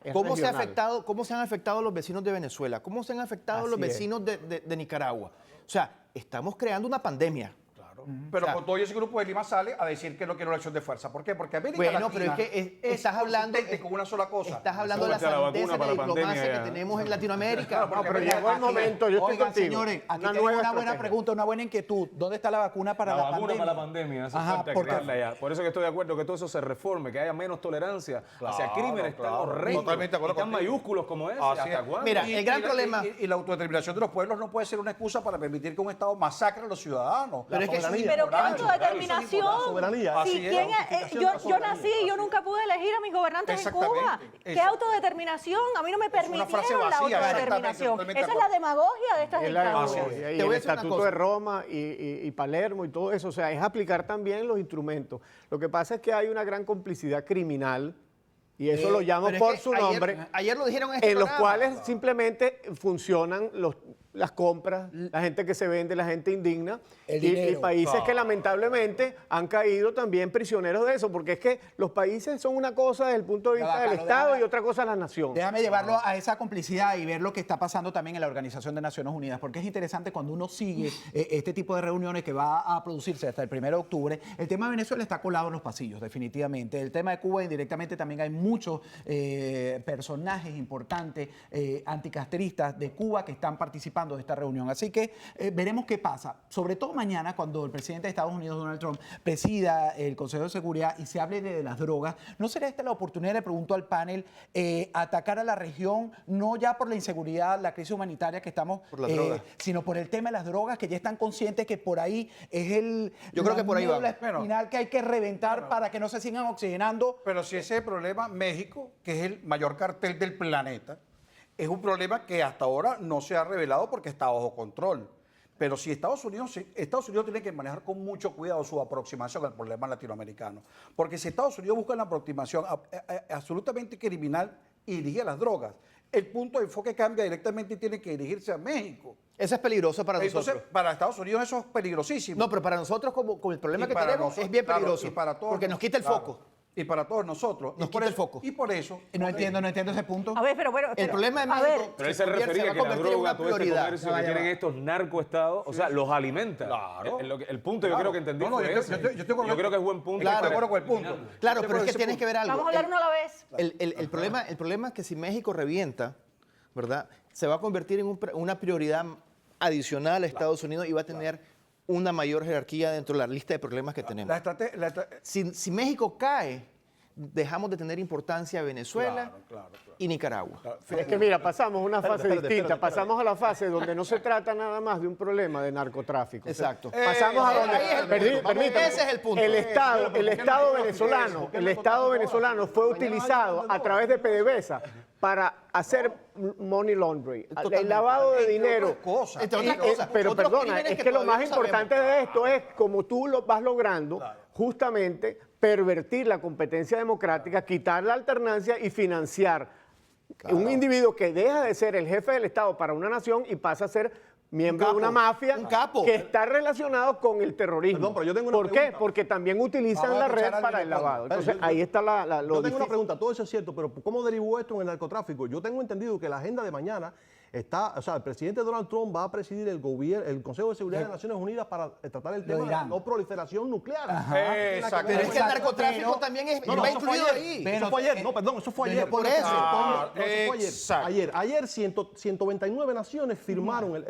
Es ¿cómo se, ha regional. cómo se han afectado los vecinos de Venezuela? ¿Cómo se han afectado los Así es. vecinos de Nicaragua? O sea, estamos creando una pandemia. Pero O sea, con todo ese grupo de Lima sale a decir que no quiere una acción de fuerza. ¿Por qué? Porque América Bueno, Latina pero es que es estás hablando consistente con una sola cosa. Estás hablando de la Súbete a la sandez vacuna de para la diplomacia pandemia, que ya. tenemos en Latinoamérica. Claro, No, pero porque llegó el momento, yo estoy Oigan, contigo. señores, aquí Una tengo nueva una buena estrategia. pregunta, una buena inquietud. ¿Dónde está la vacuna para la, La vacuna pandemia? para la pandemia, hace Ajá, falta porque- crearla ya. Por eso que estoy de acuerdo que todo eso se reforme, que haya menos tolerancia hacia crímenes tan horrendos Totalmente de acuerdo y tan contigo. mayúsculos como ese. Así ¿Hasta es. cuándo? Mira, el gran problema- Y la autodeterminación de los pueblos no puede ser una excusa para permitir que un Estado masacre a los ciudadanos. Pero es que- soberanía. Pero qué Moral, autodeterminación. La soberanía. Si Así es, quién la yo nací y yo nunca pude elegir a mis gobernantes en Cuba. Exactamente, ¿Qué eso. autodeterminación? A mí no me Es una frase permitieron la vacía, autodeterminación. exactamente, Esa es totalmente la demagogia de estas Es la dictaduras. demagogia. Y Te voy el a decir una Estatuto cosa. de Roma y Palermo y todo eso, o sea, es aplicar también los instrumentos. Lo que pasa es que hay una gran complicidad criminal, y eso lo llamo Pero es por que su ayer- nombre, Ayer lo dijeron en este en los programa. cuales simplemente funcionan las compras, la gente que se vende, la gente indigna, El y dinero. países que lamentablemente han caído también prisioneros de eso, porque es que los países son una cosa desde el punto de Ya vista va, del Carlos, Estado déjame- y otra cosa la nación. Déjame llevarlo a esa complicidad y ver lo que está pasando también en la Organización de Naciones Unidas, porque es interesante cuando uno sigue este tipo de reuniones que va a producirse hasta el 1 de octubre. El tema de Venezuela está colado en los pasillos, definitivamente. El tema de Cuba, indirectamente, también hay muchos personajes importantes anticastristas de Cuba que están participando de esta reunión. Así que veremos qué pasa, sobre todo mañana cuando el presidente de Estados Unidos, Donald Trump, presida el Consejo de Seguridad y se hable de las drogas. ¿No será esta la oportunidad, le pregunto al panel, atacar a la región, no ya por la inseguridad, la crisis humanitaria que estamos, Por las drogas. sino por el tema de las drogas, que ya están conscientes que por ahí es el Yo creo que por ahí va. la espinal que hay que reventar para que no se sigan oxigenando? Pero si ese es el problema, México, que es el mayor cartel del planeta, es un problema que hasta ahora no se ha revelado porque está bajo control. Pero si Estados Unidos tiene que manejar con mucho cuidado su aproximación al problema latinoamericano. Porque si Estados Unidos busca una aproximación absolutamente criminal y dirige a las drogas, el punto de enfoque cambia directamente y tiene que dirigirse a México. Eso es peligroso para Entonces, nosotros. para Estados Unidos eso es peligrosísimo. No, pero para nosotros, como con el problema Y que para tenemos, nosotros, es bien claro, peligroso. y para todos porque nos quita el claro, foco. Y para todos nosotros. Nos Y por quita el eso- foco. Y por eso. No entiendo ese punto. A ver, pero bueno. El problema de a ver, México Pero él se va refería a a que la convertir en droga, una todo este prioridad. comercio que tienen estos narcoestados, o sea, los alimenta. Claro. El punto yo creo que entendí No, no, fue yo ese. estoy- yo estoy con- Yo creo que es buen punto. Estoy de para- acuerdo con el punto. Claro, Yo pero es creo que ese tienes punto. que ver algo. vamos a hablar uno a la vez. El problema es que si México revienta, ¿verdad? Se va a convertir en una prioridad adicional a Estados Unidos y va a tener una mayor jerarquía dentro de la lista de problemas que tenemos. Si México cae, dejamos de tener importancia a Venezuela Claro. y Nicaragua. Es que mira, pasamos a una fase espérate, distinta, espérate. pasamos a la fase donde no se trata nada más de un problema de narcotráfico. Exacto. Pasamos a donde, ahí es el punto. permítame, Ese es el punto. el Estado venezolano fue utilizado a través de PDVSA para hacer money laundering, el Totalmente. lavado de dinero. otras cosas. Entre otras cosas, Pero otros perdona, crímenes es que que lo todavía más no importante sabemos. de esto es como tú lo vas logrando justamente pervertir la competencia democrática, quitar la alternancia y financiar un individuo que deja de ser el jefe del Estado para una nación y pasa a ser miembro de capo, una mafia un capo. que está relacionado con el terrorismo. Perdón, pero yo tengo una ¿Por qué? pregunta. Porque también utilizan Vamos a la escuchar red al para el director. lavado. Entonces Yo- ahí está lo Yo tengo una difícil. pregunta, todo eso es cierto, pero ¿cómo derivó esto en el narcotráfico? Yo tengo entendido que la agenda de mañana O sea, el presidente Donald Trump va a presidir el Consejo de Seguridad de Naciones Unidas para tratar el tema de la no proliferación nuclear. Exacto. Pero es que el narcotráfico también va incluido ahí. Eso fue ayer. No, perdón, eso fue ayer. por eso. Ayer 199 naciones firmaron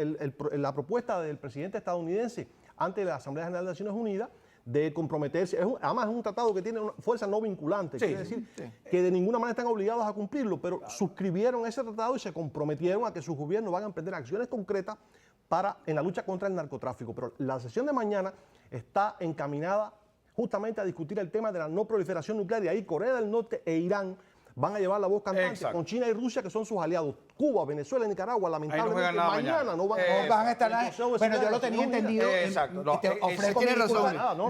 la propuesta del presidente estadounidense ante la Asamblea General de Naciones Unidas de comprometerse. Además es un tratado que tiene una fuerza no vinculante, quiere decir que de ninguna manera están obligados a cumplirlo, pero suscribieron ese tratado y se comprometieron a que sus gobiernos van a emprender acciones concretas en la lucha contra el narcotráfico. Pero la sesión de mañana está encaminada justamente a discutir el tema de la no proliferación nuclear, y ahí Corea del Norte e Irán van a llevar la voz cantante con China y Rusia, que son sus aliados. Cuba, Venezuela y Nicaragua, lamentablemente, mañana no van a estar ahí. Bueno, yo lo tenía entendido.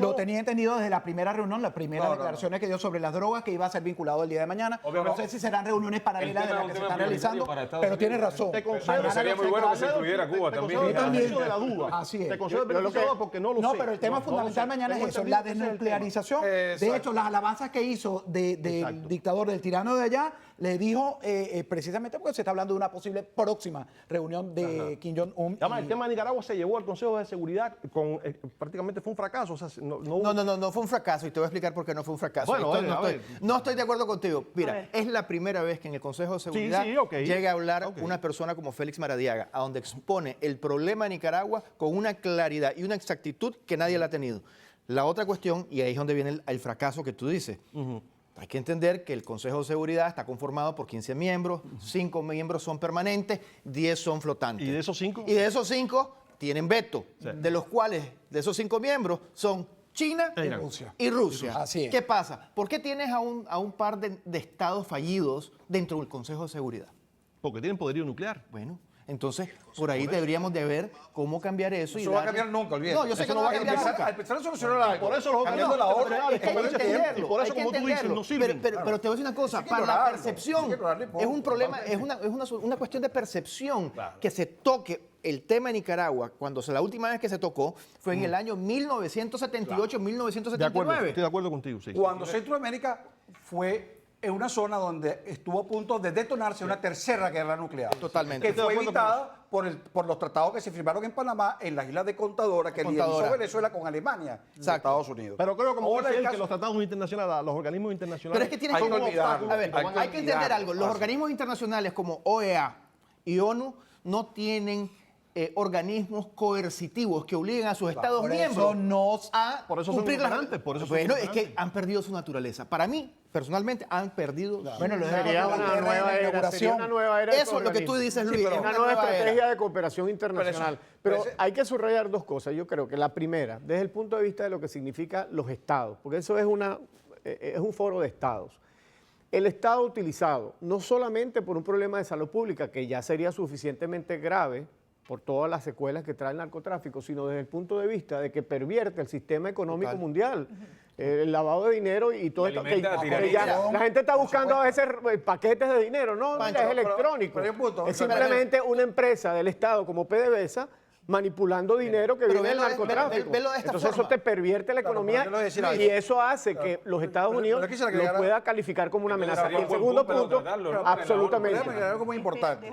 Lo tenía entendido desde la primera reunión, las primeras declaraciones que dio sobre las drogas, que iba a ser vinculado el día de mañana. No sé si serán reuniones paralelas de las que se están realizando, pero tiene razón. Pero sería muy bueno que se incluyera Cuba también. Yo también de la duda. Así es. Te concedo el beneficio porque no lo sé. No, pero el tema fundamental mañana es eso, la desnuclearización. De hecho, las alabanzas que hizo del dictador, del tirano de allá, le dijo precisamente porque se está hablando de una posible próxima reunión de Kim Jong-un. Además, el tema de Nicaragua se llevó al Consejo de Seguridad prácticamente fue un fracaso. O sea, No fue un fracaso, y te voy a explicar por qué no fue un fracaso. Bueno, no estoy de acuerdo contigo. Mira, es la primera vez que en el Consejo de Seguridad llega a hablar una persona como Félix Maradiaga, a donde expone el problema de Nicaragua con una claridad y una exactitud que nadie la ha tenido. La otra cuestión, y ahí es donde viene el fracaso que tú dices, hay que entender que el Consejo de Seguridad está conformado por 15 miembros, 5 miembros son permanentes, 10 son flotantes. ¿Y de esos 5? Y de esos 5 tienen veto, de los cuales, de esos 5 miembros, son China y Rusia. Así es. ¿Qué pasa? ¿Por qué tienes a un par de estados fallidos dentro del Consejo de Seguridad? Porque tienen poderío nuclear. Bueno, entonces por ahí deberíamos de ver cómo cambiar eso. Eso no va a cambiar nunca, olvídate. No, yo sé que no va a cambiar nunca. Al empezar a solucionar algo. Por eso los cambiando la orden. Es que hay que entenderlo. Y por eso, hay que como tú dices, entenderlo. no sirven. Pero te voy a decir una cosa, para la percepción, es un problema, es una cuestión de percepción, que se toque el tema de Nicaragua, la última vez que se tocó fue en el año 1978-1979. De acuerdo, estoy de acuerdo contigo, sí. Cuando Centroamérica fue en una zona donde estuvo a punto de detonarse una tercera guerra nuclear. Totalmente. Que fue evitada por los tratados que se firmaron en Panamá, en las islas de Contadora, que liderizó Venezuela con Alemania y Estados Unidos. Pero creo como ahora que los tratados internacionales, los organismos internacionales... Pero es que tienes que olvidarlo. A ver, hay que entender algo. Los organismos internacionales como OEA y ONU no tienen organismos coercitivos que obliguen a sus Estados miembros a por eso son cumplir inoperantes, Bueno, es que han perdido su naturaleza. Para mí, personalmente, han perdido Bueno, lo Sería una nueva era. Sería una nueva era. Eso es lo que tú dices, Luis. Una es nueva estrategia era. de cooperación internacional. Pero hay que subrayar dos cosas. Yo creo que la primera, desde el punto de vista de lo que significa los estados, porque eso es un foro de estados. El Estado utilizado no solamente por un problema de salud pública, que ya sería suficientemente grave por todas las secuelas que trae el narcotráfico, sino desde el punto de vista de que pervierte el sistema económico mundial. El lavado de dinero y todo esto. La gente está buscando a veces paquetes de dinero. No, mira, es electrónico. Es simplemente una empresa del Estado como PDVSA manipulando dinero que viene del narcotráfico. Entonces eso te pervierte la economía y eso hace que los Estados Unidos lo pueda calificar como una amenaza. Y el segundo punto, absolutamente. Algo muy importante.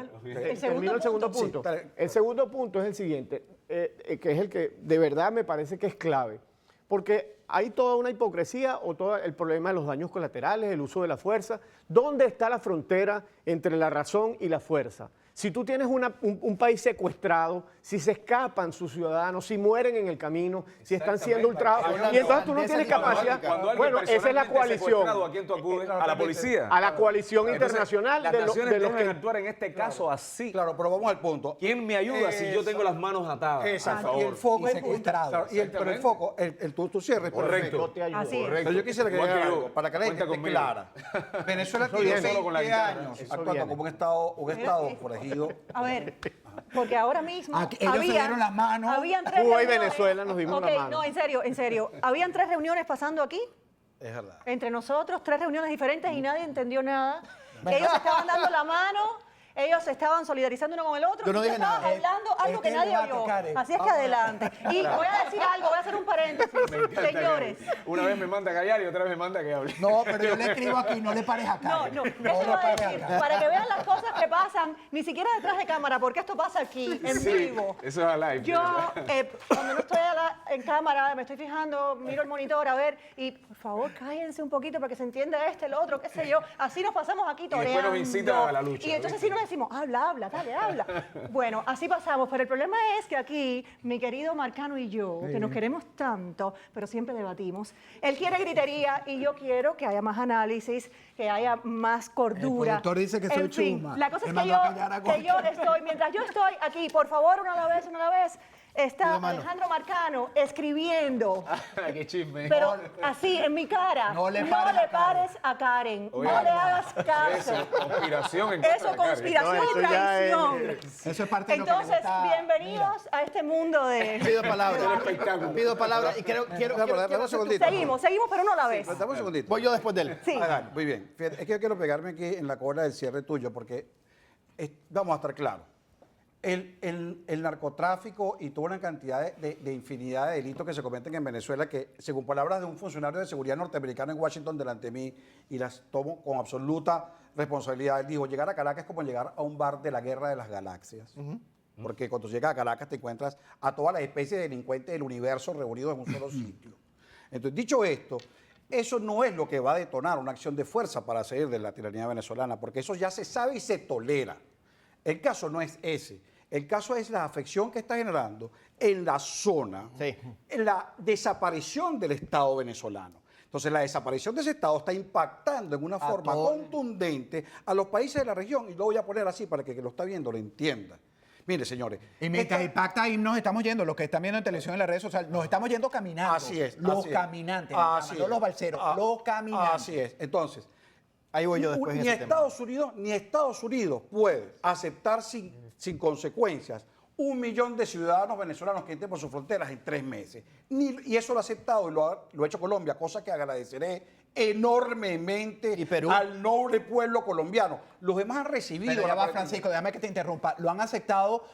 Termino el segundo punto. El segundo punto es el siguiente, que es el que de verdad me parece que es clave. Porque hay toda una hipocresía o todo el problema de los daños colaterales, el uso de la fuerza. ¿Dónde está la frontera entre la razón y la fuerza? Si tú tienes un país secuestrado, si se escapan sus ciudadanos, si mueren en el camino, si están siendo ultrajados, y entonces tú no tienes capacidad. Bueno, esa es la coalición. ¿A quién tú acudes? A la policía. A la coalición internacional las de los naciones que deben actuar en este caso así. Claro, pero vamos al punto. ¿Quién me ayuda si yo tengo las manos atadas? Exacto. Y el foco es pero el foco, tu cierre. Correcto. Así es. Pero yo quisiera que diga algo, para que la gente esté clara. Venezuela tiene 20 años actuando como un Estado forajido. A ver, porque ahora mismo ellos se dieron las manos. habían 3 Cuba y reuniones. Venezuela nos dimos la mano. No, en serio. Habían 3 reuniones pasando aquí, Es verdad. entre nosotros, 3 reuniones diferentes y nadie entendió nada. Ellos se estaban dando la mano. ellos se estaban solidarizando uno con el otro. Yo no y dije estaban nada. hablando algo que el nadie debate, oyó. Karen. Así es que adelante. Y voy a decir algo, voy a hacer un paréntesis. Señores. Una vez me manda a callar y otra vez me manda a que hable. No, pero yo le escribo aquí, no le pares acá. No, eso iba a decir, para que vean las cosas que pasan, ni siquiera detrás de cámara, porque esto pasa aquí, en Sí, vivo. eso es a live. Yo, cuando no estoy en cámara, me estoy fijando, miro el monitor a ver, y por favor, cállense un poquito para que se entienda el otro, qué sé yo. Así nos pasamos aquí después toreando. nos incita a la lucha, Y entonces ¿viste? sí nos decimos, habla, dale, habla. Bueno, así pasamos, pero el problema es que aquí, mi querido Marcano y yo, que nos queremos tanto, pero siempre debatimos, él quiere gritería y yo quiero que haya más análisis, que haya más cordura. El productor dice que soy En fin, chuma. la cosa Me es que mandó a callar a yo estoy, mientras yo estoy aquí, por favor, una a la vez, está Pido mano. Alejandro Marcano escribiendo, Qué chisme. pero así, en mi cara. No le pares a Karen. Oye, no le hagas caso. Eso, conspiración en contra Eso, de Karen. conspiración No, y eso ya traición. Eso es parte de lo que le Entonces, gusta. bienvenidos a este mundo de... Pido palabra. espectáculo. Pido palabra y quiero Dame un segundito. Seguimos, pero uno a la vez. Dame un segundito. voy yo después de él. Sí. Ah, dale, muy bien. Fíjate, es que yo quiero pegarme aquí en la cola del cierre tuyo, porque vamos a estar claros. El narcotráfico y toda una cantidad de infinidad de delitos que se cometen en Venezuela, que según palabras de un funcionario de seguridad norteamericano en Washington delante de mí, y las tomo con absoluta responsabilidad, él dijo, llegar a Caracas es como llegar a un bar de la guerra de las galaxias. Porque cuando llegas a Caracas te encuentras a todas las especies de delincuentes del universo reunidos en un solo sitio. Entonces, dicho esto, eso no es lo que va a detonar una acción de fuerza para salir de la tiranía venezolana, porque eso ya se sabe y se tolera. El caso no es ese. El caso es la afección que está generando en la zona, Sí. en la desaparición del Estado venezolano. Entonces, la desaparición de ese Estado está impactando en una forma contundente a los países de la región, y lo voy a poner así para que el que lo está viendo lo entienda. Mire, señores. Y mientras impacta ahí nos estamos yendo, los que están viendo en televisión en las redes sociales, nos estamos yendo caminando. Así es. Los así es. caminantes, Así no es. los balseros, Ah, los caminantes. Así es. Entonces, Ahí voy yo después en ni ese tema. Estados Unidos puede aceptar sin consecuencias 1 millón de ciudadanos venezolanos que entren por sus fronteras en 3 meses. Y eso lo ha aceptado y lo ha hecho Colombia, cosa que agradeceré enormemente ¿Y Perú? al noble pueblo colombiano. Los demás han recibido... Pero ya la va, Francisco, déjame que te interrumpa. Lo han aceptado,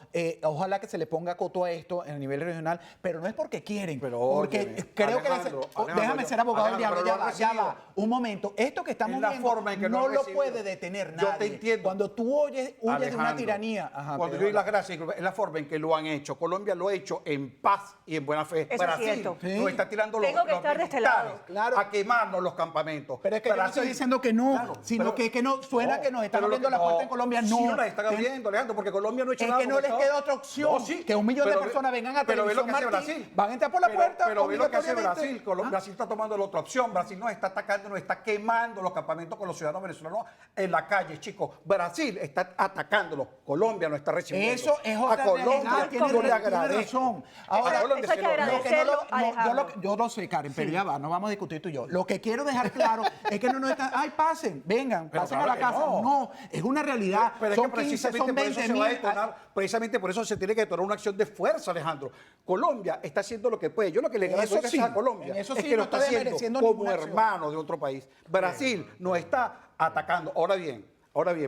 ojalá que se le ponga coto a esto a nivel regional, pero no es porque quieren, Pero porque óyeme, creo que... Alejandro, déjame yo- ser abogado del Alejandro, diablo, pero lo ya han va, recibido. un momento. Esto que estamos Es la viendo forma en que lo no han lo recibido. puede detener nadie. Yo te entiendo. Cuando tú huyes de una Alejandro, tiranía... Ajá, cuando yo pero- doy las gracias, es la forma en que lo han hecho. Colombia lo ha hecho en paz y en buena fe. Eso es Brasil cierto. Sí. nos está tirando Tengo que estar de este lado. militares Claro. a quemarnos los campamentos. Pero es que yo no estoy diciendo que no, Claro, sino pero- que no suena que nos están pero lo abriendo que- la puerta en Colombia. No, Sí, nos la están abriendo, Alejandro, porque Colombia no ha hecho es nada. que no con les Estados- queda otra opción. No, sí, que 1 millón de pero personas vengan a pero ve lo Televisión que hace Martín, Brasil. van a entrar por la puerta Pero ve lo que hace obligatoriamente. Brasil. Brasil está tomando la otra opción. Brasil nos está atacando, nos está quemando los campamentos con los ciudadanos venezolanos en la calle, chicos. Brasil está atacándolos. Colombia no está recibiendo. Eso es otra A Colombia realidad, tiene yo le razón. agradezco. Ahora, Hablan de eso hay que celos. agradecerlo, Alejandro. yo lo sé, Karen, pero ya va, no vamos a discutir tú y yo. Lo que quiero dejar claro es que no nos están, ay, pasen, vengan, Pero pasen a claro la que casa. no. No, es una realidad. Pero es son que 15, precisamente son por eso 20 se va a mil. detonar, precisamente por eso se tiene que detonar una acción de fuerza, Alejandro. Colombia está haciendo lo que puede. Yo lo que le agradezco Eso sí, a Colombia en eso es sí que no lo está estoy haciendo desmereciendo como ninguna acción. hermano de otro país. Brasil nos está atacando. Ahora bien,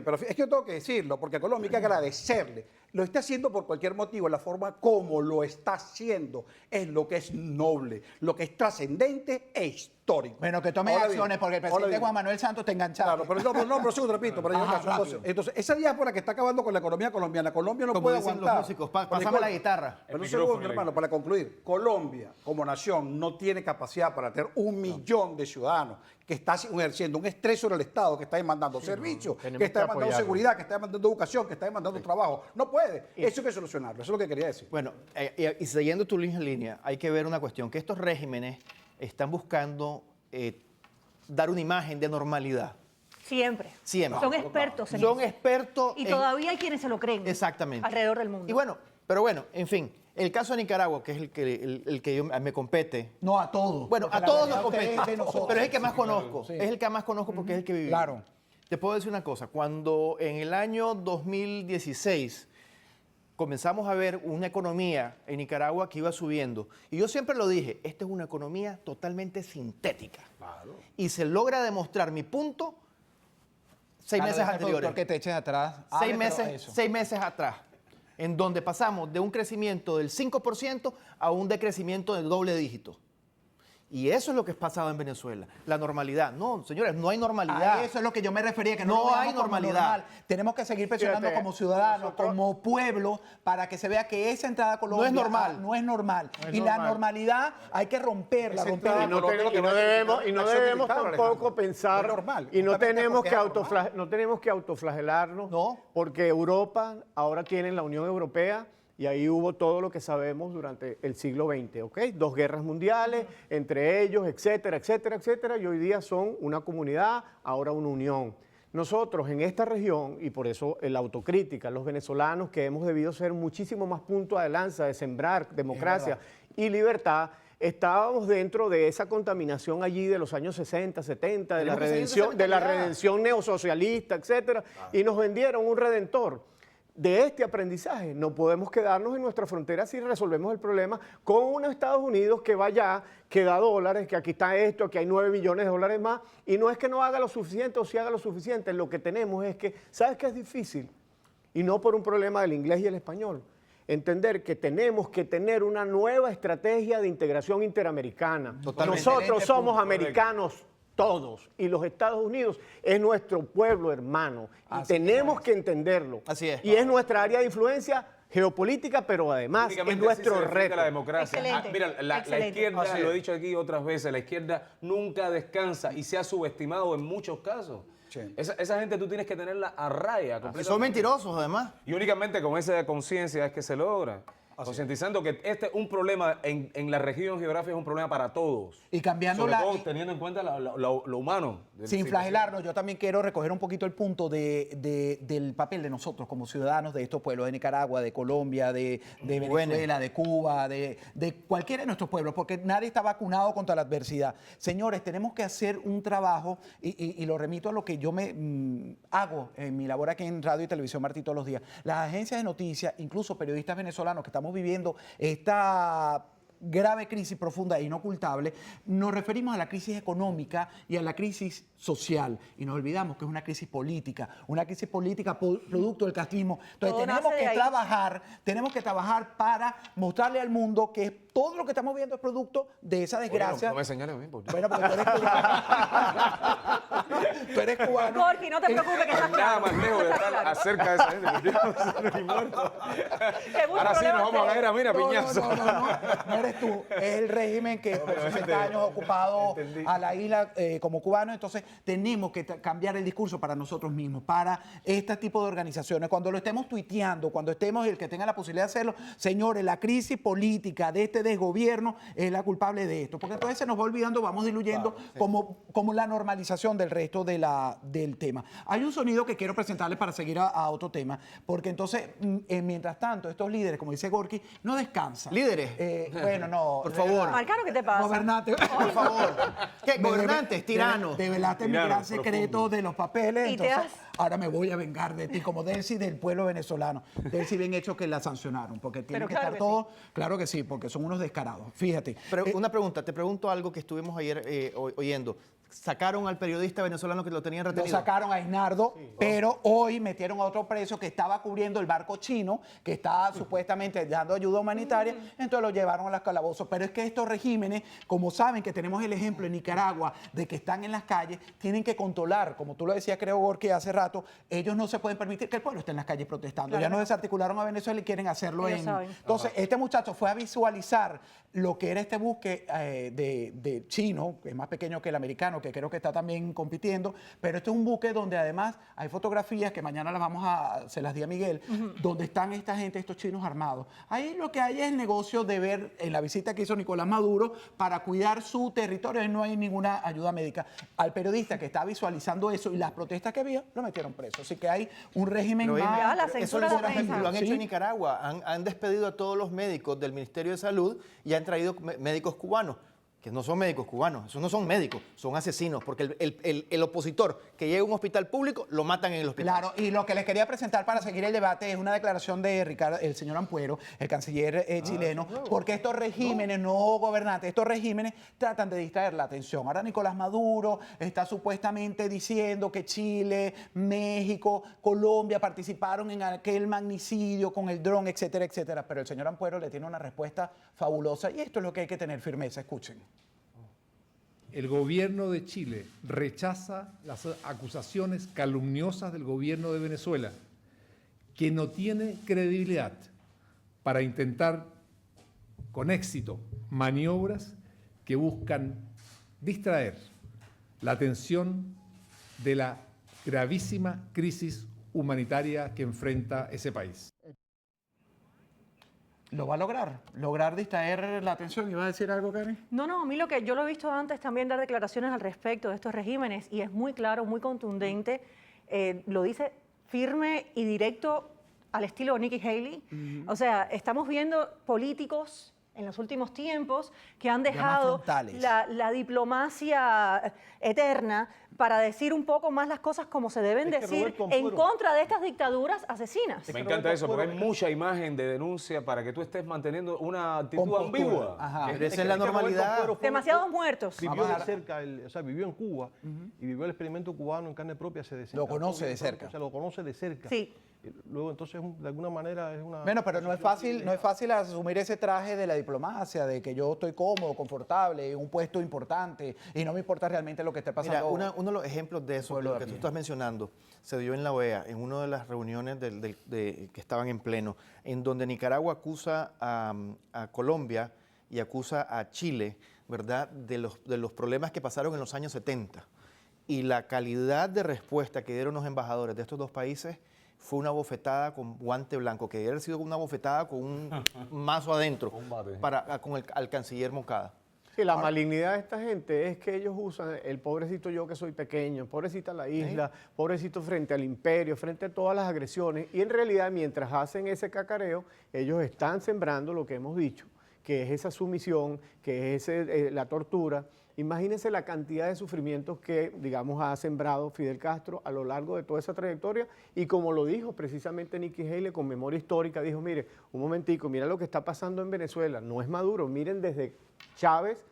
pero es que yo tengo que decirlo, porque a Colombia hay que agradecerle. Lo está haciendo por cualquier motivo, la forma como lo está haciendo es lo que es noble, lo que es trascendente e histórico. Bueno, que tome Ahora bien, acciones porque el ahora presidente bien. Juan Manuel Santos te enganchaba. Claro, pero segundo, repito, para llegar Ajá, al caso. rápido. Entonces, esa diáspora que está acabando con la economía colombiana, Colombia no Como puede dicen aguantar. los músicos, Pero pásame la guitarra. Pero un micrófono segundo, ahí. hermano, para concluir. Colombia, como nación, no tiene capacidad para tener 1 millón de ciudadanos que está ejerciendo un estrés sobre el Estado, que está demandando servicios, tenemos que está que demandando apoyarlo. seguridad, que está demandando educación, que está demandando trabajo. No puede. Eso hay que solucionarlo. Eso es lo que quería decir. Bueno, y siguiendo tu línea, hay que ver una cuestión, que estos regímenes están buscando dar una imagen de normalidad. Siempre. Siempre. Son expertos en Son eso. expertos Y en- todavía hay quienes se lo creen. Exactamente. Alrededor del mundo. Y bueno, pero bueno, en fin, el caso de Nicaragua, que es el que me compete. No, a todos. Bueno, porque a la todos nos realidad compete, es de nosotros. pero es el que más conozco. Sí. Es el que más conozco porque es el que viví. Claro. Te puedo decir una cosa, cuando en el año 2016 comenzamos a ver una economía en Nicaragua que iba subiendo, y yo siempre lo dije, esta es una economía totalmente sintética. Y se logra demostrar mi punto 6 Claro, meses deja, anteriores. productor, que te eches atrás. Seis Hable, pero meses, eso. 6 meses atrás, en donde pasamos de un crecimiento del 5% a un decrecimiento del doble dígito. Y eso es lo que ha pasado en Venezuela, la normalidad. No, señores, no hay normalidad. A eso es lo que yo me refería, que no, No lo veamos hay como normalidad. normal. Tenemos que seguir presionando Fíjate, como ciudadanos, nosotros- como pueblo, para que se vea que esa entrada a Colombia No es normal. no es normal. No es y la normal. normalidad hay que romperla, Esa romperla. Y no, Colombia lo que va a debemos, terminar la acción militar, tampoco Alejandro. pensar, No es normal, y no justamente tenemos, porque que es anormal. no tenemos que autoflagelarnos, No. porque Europa ahora tiene la Unión Europea y ahí hubo todo lo que sabemos durante el siglo XX, ¿ok? 2 guerras mundiales, entre ellos, etcétera, etcétera, etcétera, y hoy día son una comunidad, ahora una unión. Nosotros en esta región, y por eso la autocrítica, los venezolanos que hemos debido ser muchísimo más punto de lanza de sembrar democracia y libertad, estábamos dentro de esa contaminación allí de los años 60, 70, de la Tenemos que seguir redención, esa de la mentalidad. redención neosocialista, etcétera, y nos vendieron un redentor. De este aprendizaje no podemos quedarnos en nuestra frontera si resolvemos el problema con unos Estados Unidos que va allá, que da dólares, que aquí está esto, que hay 9 millones de dólares más, y no es que no haga lo suficiente o si haga lo suficiente, lo que tenemos es que, ¿sabes qué es difícil? Y no por un problema del inglés y el español. Entender que tenemos que tener una nueva estrategia de integración interamericana. Totalmente. Nosotros Excelente somos punto, americanos todos y los Estados Unidos es nuestro pueblo hermano y Así tenemos que entenderlo. Así es. Y es nuestra área de influencia geopolítica, pero además es Únicamente así se nuestro defiende reto. la democracia. Excelente, Mira, la excelente. izquierda, Así lo he es. dicho aquí otras veces, la izquierda nunca descansa y se ha subestimado en muchos casos. Sí. Esa gente tú tienes que tenerla a raya. Y son completamente. mentirosos, además. Y únicamente con esa conciencia es que se logra. Concientizando que este es un problema en la región geográfica, es un problema para todos. Y cambiando Sobre la- todo y- teniendo en cuenta lo humano. de la Sin situación. flagelarnos, yo también quiero recoger un poquito el punto del papel de nosotros como ciudadanos de estos pueblos, de Nicaragua, de Colombia, de Venezuela, de Cuba, de cualquiera de nuestros pueblos, porque nadie está vacunado contra la adversidad. Señores, tenemos que hacer un trabajo, y lo remito a lo que yo hago en mi labor aquí en Radio y Televisión Martí todos los días. Las agencias de noticias, incluso periodistas venezolanos que estamos viviendo esta grave crisis profunda e inocultable, nos referimos a la crisis económica y a la crisis social. Y nos olvidamos que es una crisis política producto del castrismo. Entonces Todo tenemos nace de que ahí. trabajar para mostrarle al mundo que todo lo que estamos viendo es producto de esa Oye, desgracia. no me señales a mí, por Dios. Bueno, porque tú eres cubano. Tú eres cubano. Gorky, no te preocupes que estás Nada claro. más lejos de estar Claro. acerca de esa gente. Por Dios, ni muerto. Que mucho Ahora sí problema nos vamos a caer a mira, No, piñazo. no eres tú. Es el régimen que por 60 años ha ocupado a la isla como cubano. Entonces tenemos que cambiar el discurso para nosotros mismos, para este tipo de organizaciones. Cuando lo estemos tuiteando, cuando estemos el que tenga la posibilidad de hacerlo, señores, la crisis política de este desgobierno es la culpable de esto. Porque entonces se nos va olvidando, vamos diluyendo como la normalización del resto del tema. Hay un sonido que quiero presentarles para seguir a otro tema, porque entonces, mientras tanto, estos líderes, como dice Gorky, no descansan. ¿Líderes? Bueno, no. Por favor. Marcano, ¿qué te pasa? Gobernante. Por favor. ¿Qué? Me Gobernantes, tiranos. Develaste mi Tiranos gran secreto de los papeles. Y te Entonces, has- ahora me voy a vengar de ti, como Delcy del pueblo venezolano. Delcy bien hecho que la sancionaron, porque tienen Pero que claro estar que todos. Claro que sí, porque son unos descarados. Fíjate. Pero una pregunta, te pregunto algo que estuvimos ayer oyendo. Sacaron al periodista venezolano que lo tenían Lo retenido. sacaron a Isnardo, pero hoy metieron a otro preso que estaba cubriendo el barco chino, que estaba supuestamente dando ayuda humanitaria, entonces lo llevaron a los calabozos. Pero es que estos regímenes, como saben que tenemos el ejemplo en Nicaragua de que están en las calles, tienen que controlar, como tú lo decías, creo, Gorky, hace rato, ellos no se pueden permitir que el pueblo esté en las calles protestando. Claro Ya que nos no. desarticularon a Venezuela y quieren hacerlo Ellos en... saben. Entonces, este muchacho fue a visualizar lo que era este buque de chino, que es más pequeño que el americano, que creo que está también compitiendo, pero este es un buque donde además hay fotografías que mañana se las di a Miguel, donde están esta gente, estos chinos armados. Ahí lo que hay es el negocio de ver en la visita que hizo Nicolás Maduro para cuidar su territorio, ahí no hay ninguna ayuda médica. Al periodista que está visualizando eso y las protestas que había, lo metieron preso. Así que hay un régimen Pero, más... Ya, la eso censura lo, de la prensa. lo han hecho Sí. en Nicaragua. Han despedido a todos los médicos del Ministerio de Salud y han traído médicos cubanos. que no son médicos cubanos, esos no son médicos, son asesinos, porque el opositor que llega a un hospital público lo matan en el hospital. Claro, y lo que les quería presentar para seguir el debate es una declaración de Ricardo, el señor Ampuero, el canciller chileno, porque estos regímenes, no gobernantes, estos regímenes tratan de distraer la atención. Ahora Nicolás Maduro está supuestamente diciendo que Chile, México, Colombia participaron en aquel magnicidio con el dron, etcétera, etcétera. Pero el señor Ampuero le tiene una respuesta fabulosa y esto es lo que hay que tener firmeza. Escuchen. El gobierno de Chile rechaza las acusaciones calumniosas del gobierno de Venezuela, que no tiene credibilidad para intentar con éxito maniobras que buscan distraer la atención de la gravísima crisis humanitaria que enfrenta ese país. ¿Lo va a lograr distraer la atención? ¿Iba a decir algo, Karen? No, a mí yo lo he visto antes también dar declaraciones al respecto de estos regímenes y es muy claro, muy contundente, lo dice firme y directo al estilo Nikki Haley. O sea, estamos viendo políticos en los últimos tiempos que han dejado la diplomacia eterna para decir un poco más las cosas como se deben decir en contra de estas dictaduras asesinas. Me encanta eso, porque hay mucha imagen de denuncia para que tú estés manteniendo una actitud ambigua. Ajá. Esa es la normalidad. Demasiados muertos. Vivió de cerca, vivió en Cuba y vivió el experimento cubano en carne propia. Lo conoce de cerca. O sea, lo conoce de cerca. Sí. Luego, entonces, de alguna manera es una... Bueno, pero no es fácil asumir ese traje de la diplomacia, de que yo estoy cómodo, confortable, en un puesto importante y no me importa realmente lo que esté pasando. Mira, uno de los ejemplos de eso, lo que tú estás mencionando, se dio en la OEA, en una de las reuniones que estaban en pleno, en donde Nicaragua acusa a Colombia y acusa a Chile, ¿verdad?, de los problemas que pasaron en los años 70. Y la calidad de respuesta que dieron los embajadores de estos dos países fue una bofetada con guante blanco, que debe haber sido una bofetada con un mazo adentro al canciller Moncada. Sí, la malignidad de esta gente es que ellos usan el pobrecito yo que soy pequeño, pobrecita la isla, pobrecito frente al imperio, frente a todas las agresiones, y en realidad mientras hacen ese cacareo, ellos están sembrando lo que hemos dicho, que es esa sumisión, que es la tortura. Imagínense la cantidad de sufrimientos que, digamos, ha sembrado Fidel Castro a lo largo de toda esa trayectoria y como lo dijo precisamente Nikki Haley con memoria histórica, dijo, mire, un momentico, mira lo que está pasando en Venezuela, no es Maduro, miren desde Chávez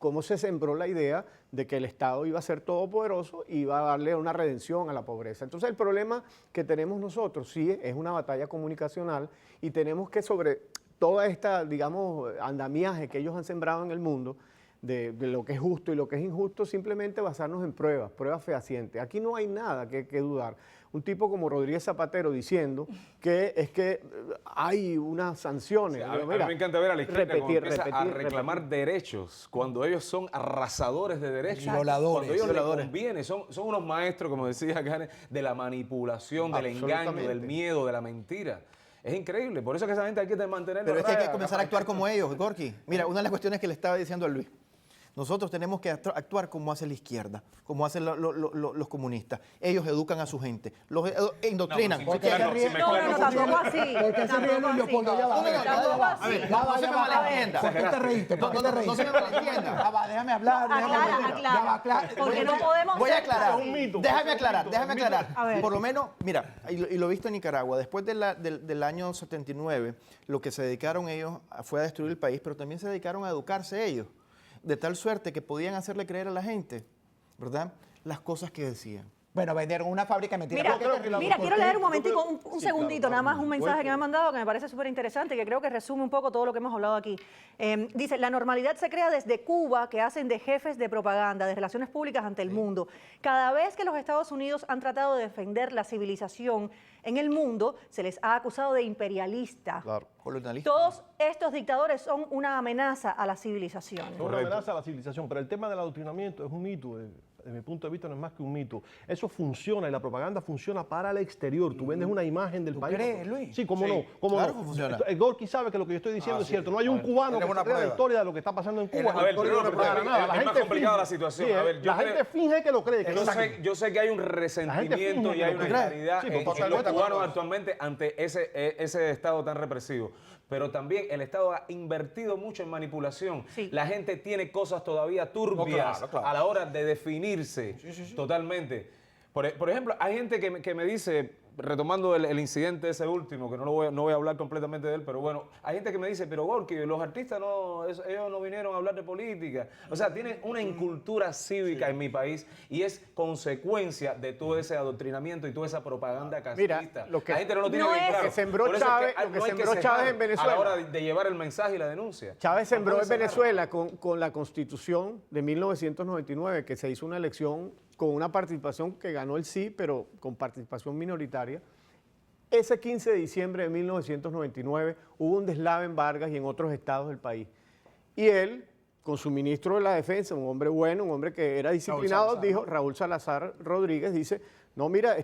cómo se sembró la idea de que el Estado iba a ser todopoderoso y iba a darle una redención a la pobreza. Entonces el problema que tenemos nosotros sí es una batalla comunicacional y tenemos que sobre toda esta, digamos, andamiaje que ellos han sembrado en el mundo, de lo que es justo y lo que es injusto, simplemente basarnos en pruebas fehacientes. Aquí no hay nada que dudar. Un tipo como Rodríguez Zapatero diciendo que es que hay unas sanciones. Sí, a mí me encanta ver a la izquierda a reclamar derechos, cuando ellos son arrasadores de derechos. Violadores. Cuando ellos les conviene, son unos maestros, como decía Karen, de la manipulación, del engaño, del miedo, de la mentira. Es increíble, por eso que esa gente hay que mantenerla. Pero es que hay que comenzar a actuar como ellos, Gorky. Mira, una de las cuestiones que le estaba diciendo a Luis. Nosotros tenemos que actuar como hace la izquierda, como hacen los comunistas. Ellos educan a su gente, los indoctrinan. No, tampoco así. Porque se ríe Leopoldo, ya va. A ver, no se me malentienda. ¿Por qué te reíste? No se me malentienda. Ya va, déjame hablar. Aclara. Porque no podemos... Voy a aclarar. Déjame aclarar. A ver. Por lo menos, mira, y lo he visto en Nicaragua, después del año 79, lo que se dedicaron ellos fue a destruir el país, pero también se dedicaron a educarse ellos. De tal suerte que podían hacerle creer a la gente, ¿verdad?, las cosas que decían. Bueno, vendieron una fábrica de mentiras. Mira, quiero leer un momentico, un segundito, nada más un mensaje que me han mandado que me parece súper interesante y que creo que resume un poco todo lo que hemos hablado aquí. Dice, la normalidad se crea desde Cuba, que hacen de jefes de propaganda, de relaciones públicas ante el mundo. Cada vez que los Estados Unidos han tratado de defender la civilización en el mundo, se les ha acusado de imperialista. Claro, colonialista. Todos estos dictadores son una amenaza a la civilización. Son una amenaza a la civilización, pero el tema del adoctrinamiento es un mito. Desde mi punto de vista no es más que un mito. Eso funciona y la propaganda funciona para el exterior. Tú vendes una imagen del país. ¿Crees, Luis? Sí, cómo no. Claro que funciona. El Gorky sabe que lo que yo estoy diciendo es cierto. No hay un cubano que se crea la historia de lo que está pasando en Cuba. A ver, pero es más complicada la situación. A ver, la gente finge que lo cree. Yo sé que hay un resentimiento y hay una claridad en los cubanos actualmente ante ese estado tan represivo. pero también el Estado ha invertido mucho en manipulación. Sí. La gente tiene cosas todavía turbias claro. a la hora de definirse totalmente. Por ejemplo, hay gente que me dice, retomando el incidente ese último, que no voy a hablar completamente de él, pero bueno, hay gente que me dice, pero Gorky, los artistas ellos no vinieron a hablar de política. O sea, tienen una incultura cívica en mi país y es consecuencia de todo ese adoctrinamiento y toda esa propaganda castrista. Mira, lo que- la gente no lo tiene no bien es- claro. Lo que sembró Por eso es Chávez- hay- lo que no hay sembró cejar Chávez en Venezuela. a la hora de llevar el mensaje y la denuncia. Chávez sembró No en puede cejar. Venezuela con la Constitución de 1999, que se hizo una elección con una participación que ganó el sí, pero con participación minoritaria. Ese 15 de diciembre de 1999 hubo un deslave en Vargas y en otros estados del país. Y él, con su ministro de la Defensa, un hombre bueno, un hombre que era disciplinado, Raúl Salazar Rodríguez, dice, no, mira,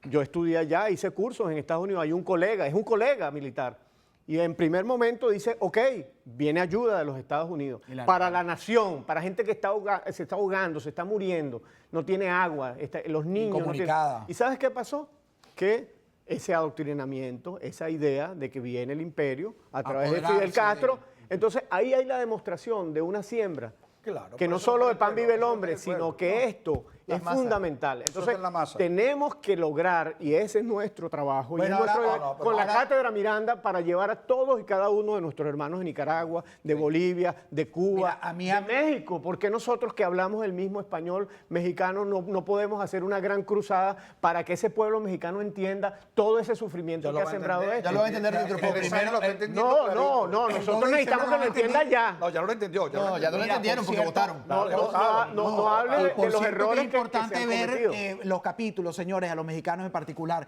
yo estudié allá, hice cursos en Estados Unidos, hay un colega, es un colega militar. Y en primer momento dice, ok, viene ayuda de los Estados Unidos para la nación, para gente que se está ahogando, se está muriendo, no tiene agua, los niños no tienen... Incomunicada. ¿Y sabes qué pasó? Que ese adoctrinamiento, esa idea de que viene el imperio a través de Fidel Apoderarse Castro, entonces ahí hay la demostración de una siembra. Claro, Que por no eso solo no de pan tiene vive el pueblo, hombre, eso no tiene sino pueblo, que no. esto Las es masas. fundamental. está Entonces, en la masa. tenemos que lograr, y ese es nuestro trabajo, y Bueno, es nuestro ahora- deber, no, pero con la ahora- Cátedra Miranda, para llevar a todos y cada uno de nuestros hermanos de Nicaragua, de Bolivia, de Cuba, Mira, de México, porque nosotros que hablamos el mismo español mexicano no podemos hacer una gran cruzada para que ese pueblo mexicano entienda todo ese sufrimiento que ha sembrado esto. Ya lo va a entender dentro de poco. No, nosotros necesitamos que lo entienda ya. No, ya lo entendió. No, ya no lo Mira, entendieron por porque cierto, votaron. No hable Por de los cierto, errores que es importante que se han ver cometido. los capítulos, señores, a los mexicanos en particular.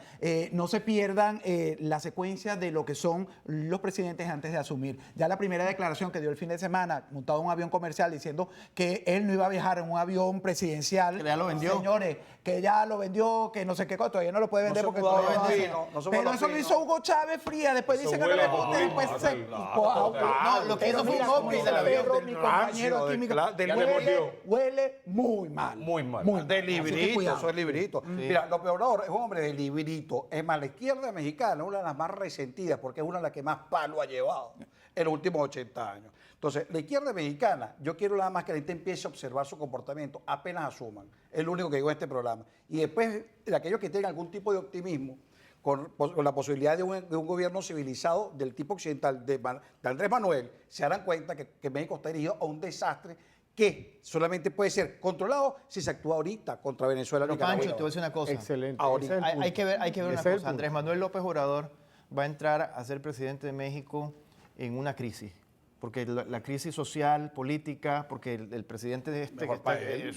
No se pierdan la secuencia de lo que son los presidentes antes de asumir. Ya la primera declaración que dio el fin de semana, montado en un avión comercial, diciendo que él no iba a viajar en un avión presidencial. Que ya lo vendió. Señores, que ya lo vendió, que no sé qué cosa, todavía no lo puede vender se porque pudo todavía haber no hace. vendido, no se Pero pudo eso lo haber hizo Hugo Chávez Fría, después Eso dice que no huele le gusta y después se... No, lo que hizo fue un cómplice del avión. Mi compañero Rancio, químico, del huele muy mal. Muy mal. De Así que librito, cuidado. eso es librito. Mira, lo peor es un hombre de librito. Es más, la izquierda mexicana es una de las más resentidas porque es una de las que más palo ha llevado en los últimos 80 años. Entonces, la izquierda mexicana, yo quiero nada más que la gente empiece a observar su comportamiento, apenas asuman. Es lo único que digo en este programa. Y después, de aquellos que tengan algún tipo de optimismo, con la posibilidad de un gobierno civilizado del tipo occidental de Andrés Manuel, se darán cuenta que México está dirigido a un desastre que solamente puede ser controlado si se actúa ahorita contra Venezuela. Pero Nicaragua. Pancho, te voy a decir una cosa. Excelente. Ahorita. Ese es el Hay que ver una Ese es el cosa. punto. Andrés Manuel López Obrador va a entrar a ser presidente de México en una crisis. Porque la crisis social, política, porque el presidente de Mejor para él.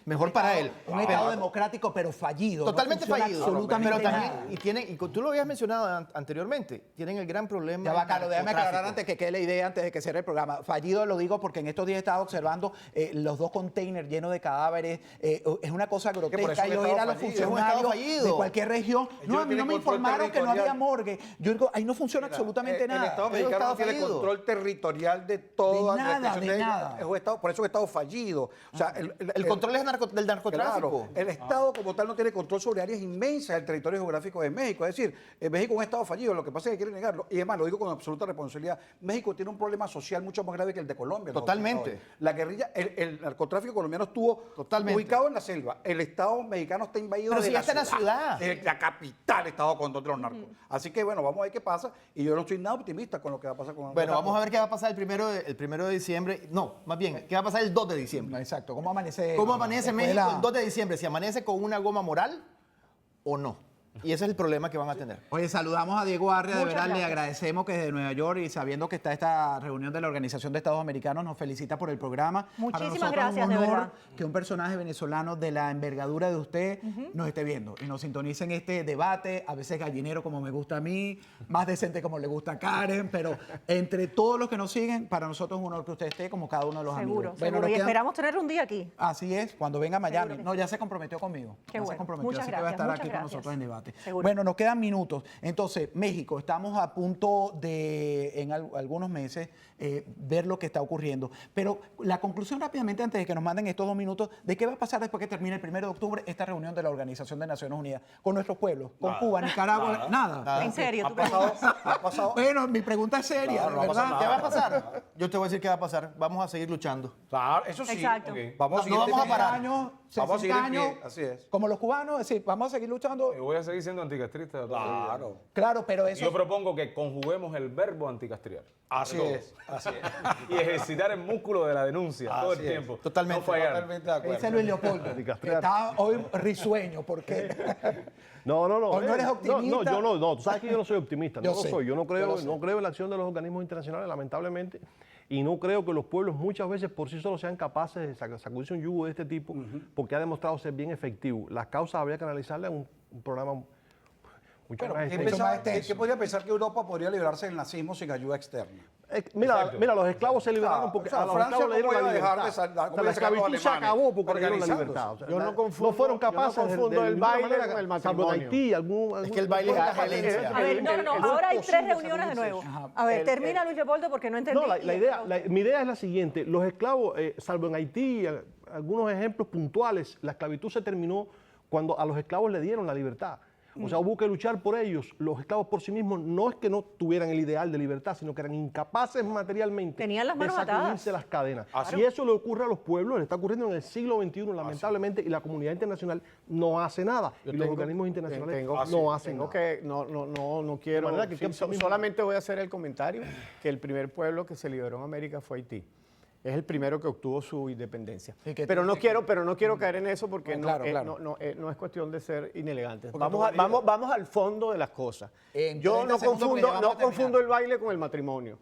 Mejor para él. Un Estado democrático, pero fallido. Totalmente no funciona fallido. Absolutamente Pero también, nada. y tú lo habías mencionado anteriormente, tienen el gran problema. Ya va, del Carlos, déjame aclarar narcotráfico. antes que quede la idea, antes de que cierre el programa. Fallido lo digo porque en estos días he estado observando los 2 containers llenos de cadáveres. Es una cosa por eso grotesca. es un Yo ir a estado los fallido. Es un estado funcionarios fallido. de cualquier región. No, a mí no tienen me control informaron que no había territorial. morgue. Yo digo, ahí no funciona absolutamente El nada. Estado Es un mexicano no estado tiene fallido. control territorial de toda la nada, expresión de ellos. nada. Es un estado, por eso es un Estado fallido. O sea, El control del narcotráfico. Claro, el Estado como tal no tiene control sobre áreas inmensas del territorio geográfico de México. Es decir, México es un Estado fallido, lo que pasa es que quiere negarlo. Y además, lo digo con absoluta responsabilidad, México tiene un problema social mucho más grave que el de Colombia. ¿no? Totalmente. La guerrilla, el narcotráfico colombiano estuvo Totalmente. ubicado en la selva. El Estado mexicano está invadido Pero de si ya está en la ciudad. La capital está bajo control de los narcos. Así que bueno, vamos a ver qué pasa. Y yo no estoy nada optimista con lo que va a pasar con Bueno, vamos a ver qué va a pasar el primero de diciembre. No, más bien, qué va a pasar el 2 de diciembre. Exacto. ¿Cómo amanece? ¿Cómo amanece después de México la- el 2 de diciembre? Si amanece con una goma moral o no. Y ese es el problema que van a tener. Oye, saludamos a Diego Arria, de Muchas verdad le gracias. agradecemos que desde Nueva York y sabiendo que está esta reunión de la Organización de Estados Americanos nos felicita por el programa. Muchísimas Para nosotros gracias, es un de honor verdad. que un personaje venezolano de la envergadura de usted nos esté viendo y nos sintonice en este debate, a veces gallinero como me gusta a mí, más decente como le gusta a Karen, pero entre todos los que nos siguen, para nosotros es un honor que usted esté como cada uno de los Seguro, amigos. seguro. nos Y quedan- esperamos tenerlo un día aquí. Así es, cuando venga a Miami. Seguro que No, sí. ya se comprometió conmigo. Qué Ya se bueno. comprometió, Muchas así que va a gracias, estar muchas aquí con gracias. nosotros en debate. debate. Seguro. Bueno, nos quedan minutos. Entonces, México, estamos a punto de, en algunos meses, ver lo que está ocurriendo. Pero la conclusión rápidamente, antes de que nos manden estos 2 minutos, de qué va a pasar después que termine el 1 de octubre esta reunión de la Organización de Naciones Unidas con nuestros pueblos, con Cuba, Nicaragua, nada. En serio, ¿Ha tú pasado? Bueno, mi pregunta es seria, Claro, no ha pasado ¿verdad? ¿Qué va a pasar? Yo te voy a decir qué va a pasar. Vamos a seguir luchando. Claro, eso sí. Exacto. Ok. Vamos No vamos a parar. Vamos a 60 seguir en años, pie, así es. como los cubanos, es decir, vamos a seguir luchando. Y voy a seguir siendo anticastrista. Claro. Claro, pero eso... Yo propongo que conjuguemos el verbo anticastriar. Así Todo. es. Así es. Y ejercitar el músculo de la denuncia todo el Así es. tiempo. Totalmente. No fallar. Totalmente de acuerdo. Ese es Luis Leopoldo, que Anticastrear. está hoy risueño, porque No. ¿O no eres No, optimista? yo no. Tú sabes que yo no soy optimista. Yo No lo sé, soy. Yo no creo, yo lo sé. no creo en la acción de los organismos internacionales, lamentablemente. Y no creo que los pueblos muchas veces por sí solos sean capaces de sacudirse un yugo de este tipo, porque ha demostrado ser bien efectivo. Las causas habría que analizarlas en un programa mucho Bueno, más ¿qué extenso. más extenso. ¿qué podría pensar que Europa podría librarse del nazismo sin ayuda externa? Mira, los esclavos se liberaron porque O sea, a los Francia esclavos le dieron ¿cómo la iba a dejar libertad. de sal- O sea, cómo iba la a sacar a los esclavitud se alemanes acabó porque le dieron la organizándose? libertad. O sea, Yo no confundo- no fueron yo no capaces confundo el ninguna baile manera, con el salvo en matrimonio. Haití, algún Es que el baile es la gerencia. A ver, no, ahora hay 3 reuniones de nuevo. A ver, el- termina Luis Leopoldo porque no entendí. No, mi idea es la siguiente. Los esclavos, salvo en Haití, algunos ejemplos puntuales, la esclavitud se terminó cuando a los esclavos le dieron la libertad. O sea, hubo que luchar por ellos. Los esclavos por sí mismos no es que no tuvieran el ideal de libertad, sino que eran incapaces materialmente Tenían las manos de sacudirse atadas. las cadenas. Y eso le ocurre a los pueblos, le está ocurriendo en el siglo XXI, lamentablemente, y la comunidad internacional no hace nada. Y los organismos internacionales no hacen nada. No quiero. De manera que solamente voy a hacer el comentario que el primer pueblo que se liberó en América fue Haití. Es el primero que obtuvo su independencia. Y que Pero no tiene quiero caer en eso porque No, claro. no es cuestión de ser inelegantes. Porque Vamos al fondo de las cosas. En Yo 30 no segundos porque ya vamos a terminar. confundo el baile con el matrimonio.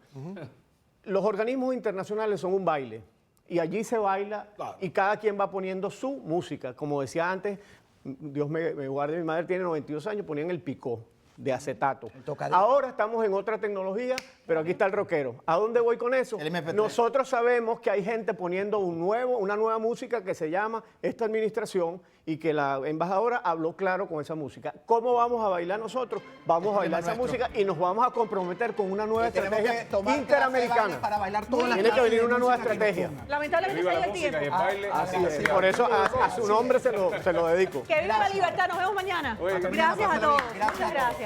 Los organismos internacionales son un baile y allí se baila y cada quien va poniendo su música. Como decía antes, Dios me guarde, mi madre tiene 92 años, ponían el picó de acetato. tocadito. Ahora estamos en otra tecnología, pero aquí está el rockero. ¿A dónde voy con eso? El MP3. Nosotros sabemos que hay gente poniendo una nueva música que se llama esta administración y que la embajadora habló claro con esa música. ¿Cómo vamos a bailar nosotros? Vamos a bailar esa música y nos vamos a comprometer con una nueva tenemos que estrategia tomar interamericana. para bailar todas las Tiene que clases venir de una nueva música que nos estrategia. pongan. Lamentablemente Viva se la dio el música y el tiempo. baile. Sí, por eso a su nombre se lo dedico. Que viva la libertad. Nos vemos mañana. Oye, Gracias a todos. Gracias a Muchas todos. gracias.